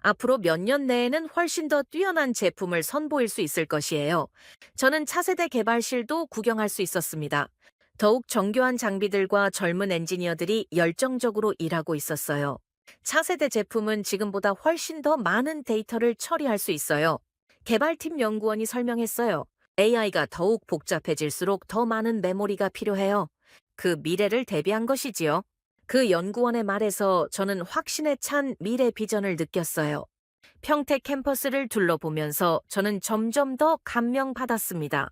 앞으로 몇 년 내에는 훨씬 더 뛰어난 제품을 선보일 수 있을 것이에요. 저는 차세대 개발실도 구경할 수 있었습니다. 더욱 정교한 장비들과 젊은 엔지니어들이 열정적으로 일하고 있었어요. 차세대 제품은 지금보다 훨씬 더 많은 데이터를 처리할 수 있어요. 개발팀 연구원이 설명했어요. AI가 더욱 복잡해질수록 더 많은 메모리가 필요해요. 그 미래를 대비한 것이지요. 그 연구원의 말에서 저는 확신에 찬 미래 비전을 느꼈어요. 평택 캠퍼스를 둘러보면서 저는 점점 더 감명받았습니다.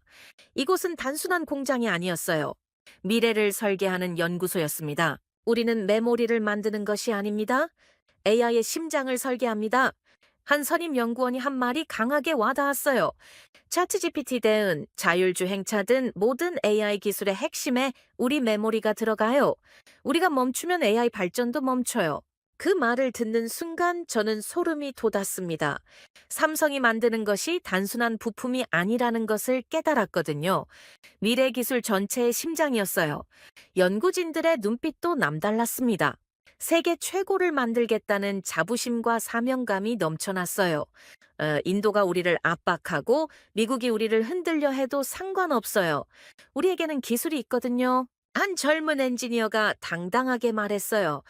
이곳은 단순한 공장이 아니었어요. 미래를 설계하는 연구소였습니다. 우리는 메모리를 만드는 것이 아닙니다. AI의 심장을 설계합니다. 한 선임 연구원이 한 말이 강하게 와닿았어요. 차트GPT 든 자율주행차 등 모든 AI 기술의 핵심에 우리 메모리가 들어가요. 우리가 멈추면 AI 발전도 멈춰요. 그 말을 듣는 순간 저는 소름이 돋았습니다. 삼성이 만드는 것이 단순한 부품이 아니라는 것을 깨달았거든요. 미래 기술 전체의 심장이었어요. 연구진들의 눈빛도 남달랐습니다. 세계 최고를 만들겠다는 자부심과 사명감이 넘쳐났어요. 인도가 우리를 압박하고 미국이 우리를 흔들려 해도 상관없어요. 우리에게는 기술이 있거든요. 한 젊은 엔지니어가 당당하게 말했어요.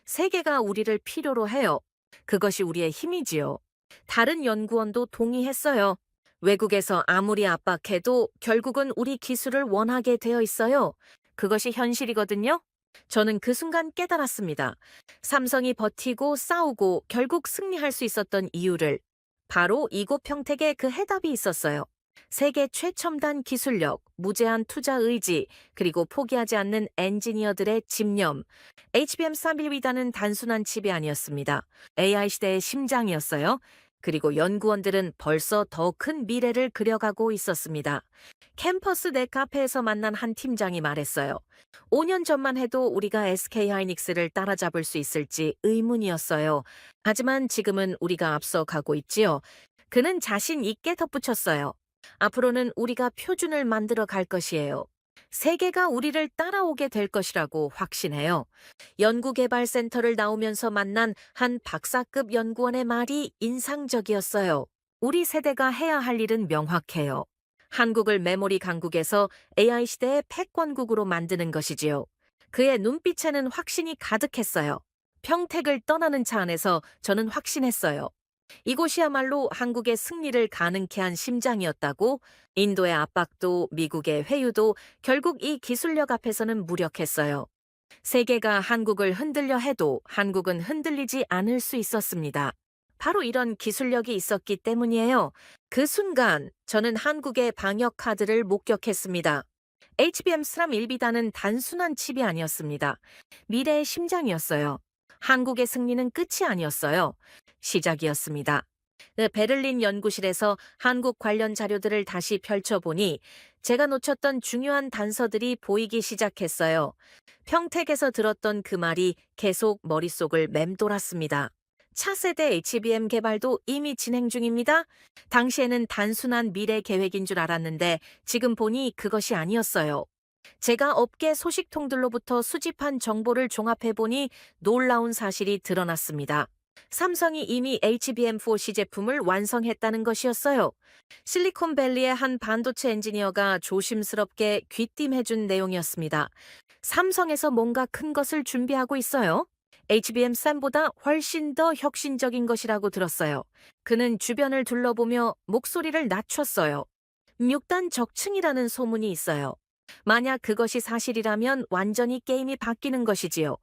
세계가 우리를 필요로 해요. 그것이 우리의 힘이지요. 다른 연구원도 동의했어요. 외국에서 아무리 압박해도 결국은 우리 기술을 원하게 되어 있어요. 그것이 현실이거든요. 저는 그 순간 깨달았습니다. 삼성이 버티고 싸우고 결국 승리할 수 있었던 이유를 바로 이곳 평택에 그 해답이 있었어요. 세계 최첨단 기술력, 무제한 투자 의지, 그리고 포기하지 않는 엔지니어들의 집념. HBM312단은 단순한 칩이 아니었습니다. AI 시대의 심장이었어요. 그리고 연구원들은 벌써 더 큰 미래를 그려가고 있었습니다. 캠퍼스 내 카페에서 만난 한 팀장이 말했어요. 5년 전만 해도 우리가 SK하이닉스를 따라잡을 수 있을지 의문이었어요. 하지만 지금은 우리가 앞서 가고 있지요. 그는 자신 있게 덧붙였어요. 앞으로는 우리가 표준을 만들어 갈 것이에요. 세계가 우리를 따라오게 될 것이라고 확신해요. 연구개발센터를 나오면서 만난 한 박사급 연구원의 말이 인상적이었어요. 우리 세대가 해야 할 일은 명확해요. 한국을 메모리 강국에서 AI 시대의 패권국으로 만드는 것이지요. 그의 눈빛에는 확신이 가득했어요. 평택을 떠나는 차 안에서 저는 확신했어요. 이곳이야말로 한국의 승리를 가능케 한 심장이었다고. 인도의 압박도 미국의 회유도 결국 이 기술력 앞에서는 무력했어요. 세계가 한국을 흔들려 해도 한국은 흔들리지 않을 수 있었습니다. 바로 이런 기술력이 있었기 때문이에요. 그 순간 저는 한국의 방역 카드를 목격했습니다. HBM 스람 1비단은 단순한 칩이 아니었습니다. 미래의 심장이었어요. 한국의 승리는 끝이 아니었어요. 시작이었습니다. 베를린 연구실에서 한국 관련 자료들을 다시 펼쳐보니 제가 놓쳤던 중요한 단서들이 보이기 시작했어요. 평택에서 들었던 그 말이 계속 머릿속을 맴돌았습니다. 차세대 HBM 개발도 이미 진행 중입니다. 당시에는 단순한 미래 계획인 줄 알았는데 지금 보니 그것이 아니었어요. 제가 업계 소식통들로부터 수집한 정보를 종합해보니 놀라운 사실이 드러났습니다. 삼성이 이미 HBM4C 제품을 완성했다는 것이었어요. 실리콘밸리의 한 반도체 엔지니어가 조심스럽게 귀띔해준 내용이었습니다. 삼성에서 뭔가 큰 것을 준비하고 있어요. HBM3보다 훨씬 더 혁신적인 것이라고 들었어요. 그는 주변을 둘러보며 목소리를 낮췄어요. 6단 적층이라는 소문이 있어요. 만약 그것이 사실이라면 완전히 게임이 바뀌는 것이지요.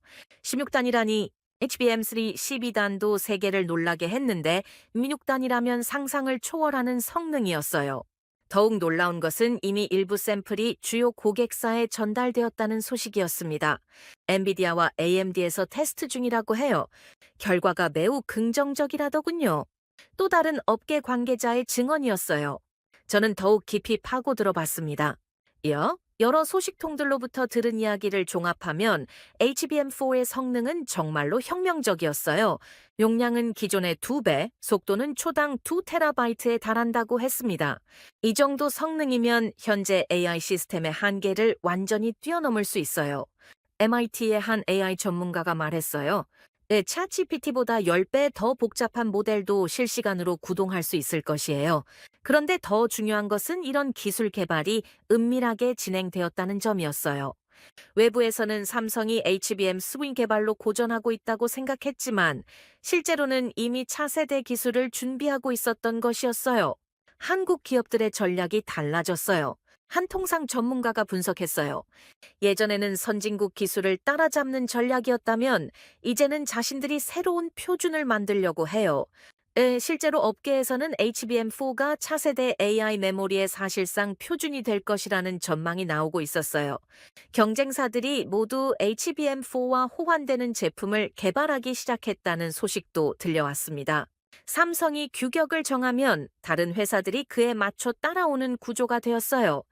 16단이라니 HBM3 12단도 세계를 놀라게 했는데 16단이라면 상상을 초월하는 성능이었어요. 더욱 놀라운 것은 이미 일부 샘플이 주요 고객사에 전달되었다는 소식이었습니다. 엔비디아와 AMD에서 테스트 중이라고 해요. 결과가 매우 긍정적이라더군요. 또 다른 업계 관계자의 증언이었어요. 저는 더욱 깊이 파고 들어봤습니다. 여러 소식통들로부터 들은 이야기를 종합하면 HBM4의 성능은 정말로 혁명적이었어요. 용량은 기존의 2배, 속도는 초당 2TB에 달한다고 했습니다. 이 정도 성능이면 현재 AI 시스템의 한계를 완전히 뛰어넘을 수 있어요. MIT의 한 AI 전문가가 말했어요. 챗GPT보다 10배 더 복잡한 모델도 실시간으로 구동할 수 있을 것이에요. 그런데 더 중요한 것은 이런 기술 개발이 은밀하게 진행되었다는 점이었어요. 외부에서는 삼성이 HBM 스윙 개발로 고전하고 있다고 생각했지만 실제로는 이미 차세대 기술을 준비하고 있었던 것이었어요. 한국 기업들의 전략이 달라졌어요. 한 통상 전문가가 분석했어요. 예전에는 선진국 기술을 따라잡는 전략이었다면 이제는 자신들이 새로운 표준을 만들려고 해요. 실제로 업계에서는 HBM4가 차세대 AI 메모리의 사실상 표준이 될 것이라는 전망이 나오고 있었어요. 경쟁사들이 모두 HBM4와 호환되는 제품을 개발하기 시작했다는 소식도 들려왔습니다. 삼성이 규격을 정하면 다른 회사들이 그에 맞춰 따라오는 구조가 되었어요.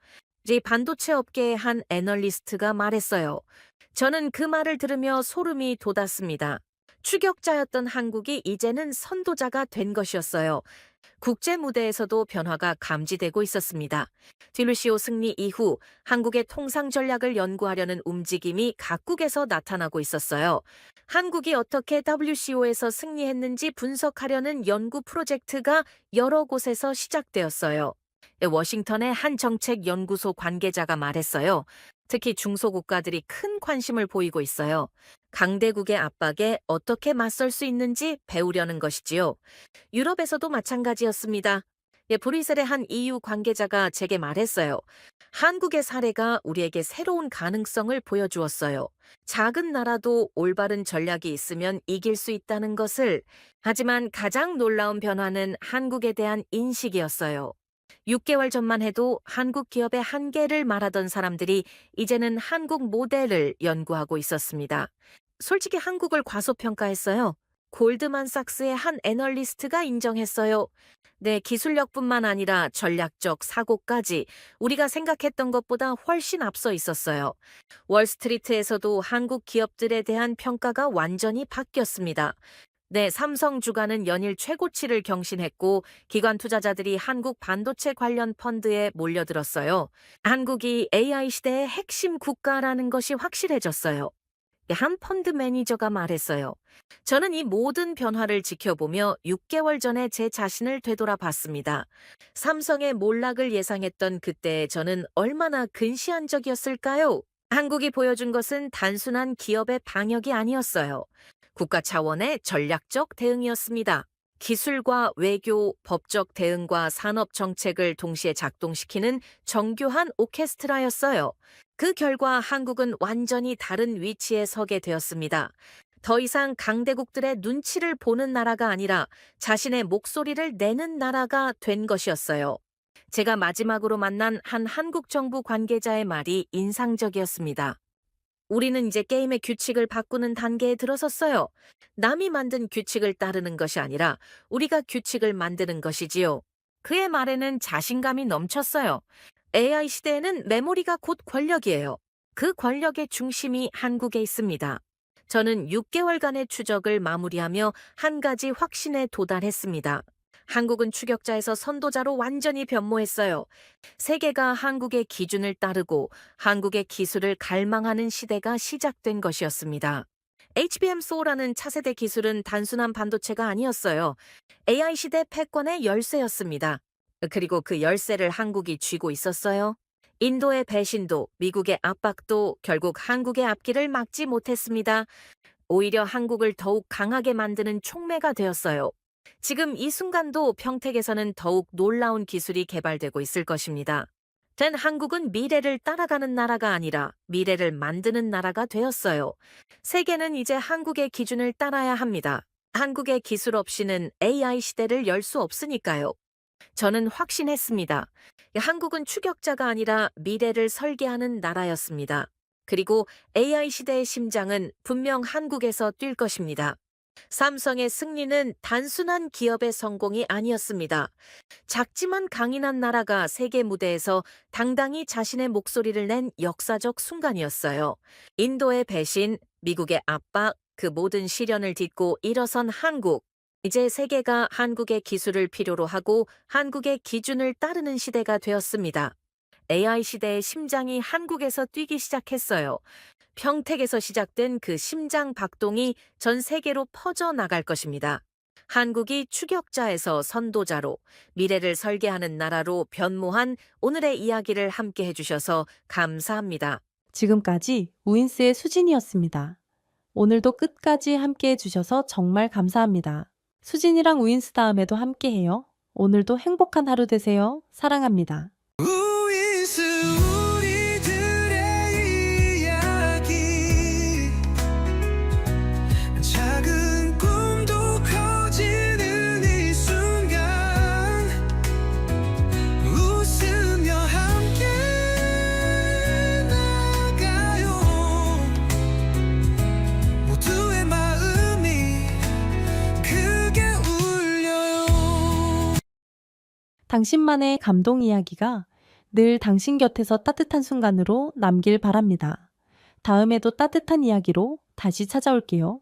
이 반도체 업계의 한 애널리스트가 말했어요. 저는 그 말을 들으며 소름이 돋았습니다. 추격자였던 한국이 이제는 선도자가 된 것이었어요. 국제 무대에서도 변화가 감지되고 있었습니다. WCO 승리 이후 한국의 통상 전략을 연구하려는 움직임이 각국에서 나타나고 있었어요. 한국이 어떻게 WCO에서 승리했는지 분석하려는 연구 프로젝트가 여러 곳에서 시작되었어요. 워싱턴의 한 정책 연구소 관계자가 말했어요. 특히 중소국가들이 큰 관심을 보이고 있어요. 강대국의 압박에 어떻게 맞설 수 있는지 배우려는 것이지요. 유럽에서도 마찬가지였습니다. 브뤼셀의 한 EU 관계자가 제게 말했어요. 한국의 사례가 우리에게 새로운 가능성을 보여주었어요. 작은 나라도 올바른 전략이 있으면 이길 수 있다는 것을. 하지만 가장 놀라운 변화는 한국에 대한 인식이었어요. 6개월 전만 해도 한국 기업의 한계를 말하던 사람들이 이제는 한국 모델을 연구하고 있었습니다. 솔직히 한국을 과소평가했어요. 골드만삭스의 한 애널리스트가 인정했어요. 네, 기술력뿐만 아니라 전략적 사고까지 우리가 생각했던 것보다 훨씬 앞서 있었어요. 월스트리트에서도 한국 기업들에 대한 평가가 완전히 바뀌었습니다. 네, 삼성 주가는 연일 최고치를 경신했고 기관 투자자들이 한국 반도체 관련 펀드에 몰려들었어요. 한국이 AI 시대의 핵심 국가라는 것이 확실해졌어요. 한 펀드 매니저가 말했어요. 저는 이 모든 변화를 지켜보며 6개월 전에 제 자신을 되돌아봤습니다. 삼성의 몰락을 예상했던 그때 저는 얼마나 근시안적이었을까요? 한국이 보여준 것은 단순한 기업의 방역이 아니었어요. 국가 차원의 전략적 대응이었습니다. 기술과 외교, 법적 대응과 산업 정책을 동시에 작동시키는 정교한 오케스트라였어요. 그 결과 한국은 완전히 다른 위치에 서게 되었습니다. 더 이상 강대국들의 눈치를 보는 나라가 아니라 자신의 목소리를 내는 나라가 된 것이었어요. 제가 마지막으로 만난 한 한국 정부 관계자의 말이 인상적이었습니다. 우리는 이제 게임의 규칙을 바꾸는 단계에 들어섰어요. 남이 만든 규칙을 따르는 것이 아니라 우리가 규칙을 만드는 것이지요. 그의 말에는 자신감이 넘쳤어요. AI 시대에는 메모리가 곧 권력이에요. 그 권력의 중심이 한국에 있습니다. 저는 6개월간의 추적을 마무리하며 한 가지 확신에 도달했습니다. 한국은 추격자에서 선도자로 완전히 변모했어요. 세계가 한국의 기준을 따르고 한국의 기술을 갈망하는 시대가 시작된 것이었습니다. HBM4라는 차세대 기술은 단순한 반도체가 아니었어요. AI 시대 패권의 열쇠였습니다. 그리고 그 열쇠를 한국이 쥐고 있었어요. 인도의 배신도, 미국의 압박도 결국 한국의 앞길을 막지 못했습니다. 오히려 한국을 더욱 강하게 만드는 촉매가 되었어요. 지금 이 순간도 평택에서는 더욱 놀라운 기술이 개발되고 있을 것입니다. 된 한국은 미래를 따라가는 나라가 아니라 미래를 만드는 나라가 되었어요. 세계는 이제 한국의 기준을 따라야 합니다. 한국의 기술 없이는 AI 시대를 열 수 없으니까요. 저는 확신했습니다. 한국은 추격자가 아니라 미래를 설계하는 나라였습니다. 그리고 AI 시대의 심장은 분명 한국에서 뛸 것입니다. 삼성의 승리는 단순한 기업의 성공이 아니었습니다. 작지만 강인한 나라가 세계 무대에서 당당히 자신의 목소리를 낸 역사적 순간이었어요. 인도의 배신, 미국의 압박, 그 모든 시련을 딛고 일어선 한국. 이제 세계가 한국의 기술을 필요로 하고 한국의 기준을 따르는 시대가 되었습니다. AI 시대의 심장이 한국에서 뛰기 시작했어요. 평택에서 시작된 그 심장 박동이 전 세계로 퍼져나갈 것입니다. 한국이 추격자에서 선도자로 미래를 설계하는 나라로 변모한 오늘의 이야기를 함께 해주셔서 감사합니다. 지금까지 우인스의 수진이었습니다. 오늘도 끝까지 함께 해주셔서 정말 감사합니다. 수진이랑 우인스 다음에도 함께 해요. 오늘도 행복한 하루 되세요. 사랑합니다. 우인스 우리들의 이야기 작은 꿈도 커지는 이 순간 웃으며 함께 나가요 모두의 마음이 크게 울려요. 당신만의 감동 이야기가 늘 당신 곁에서 따뜻한 순간으로 남길 바랍니다. 다음에도 따뜻한 이야기로 다시 찾아올게요.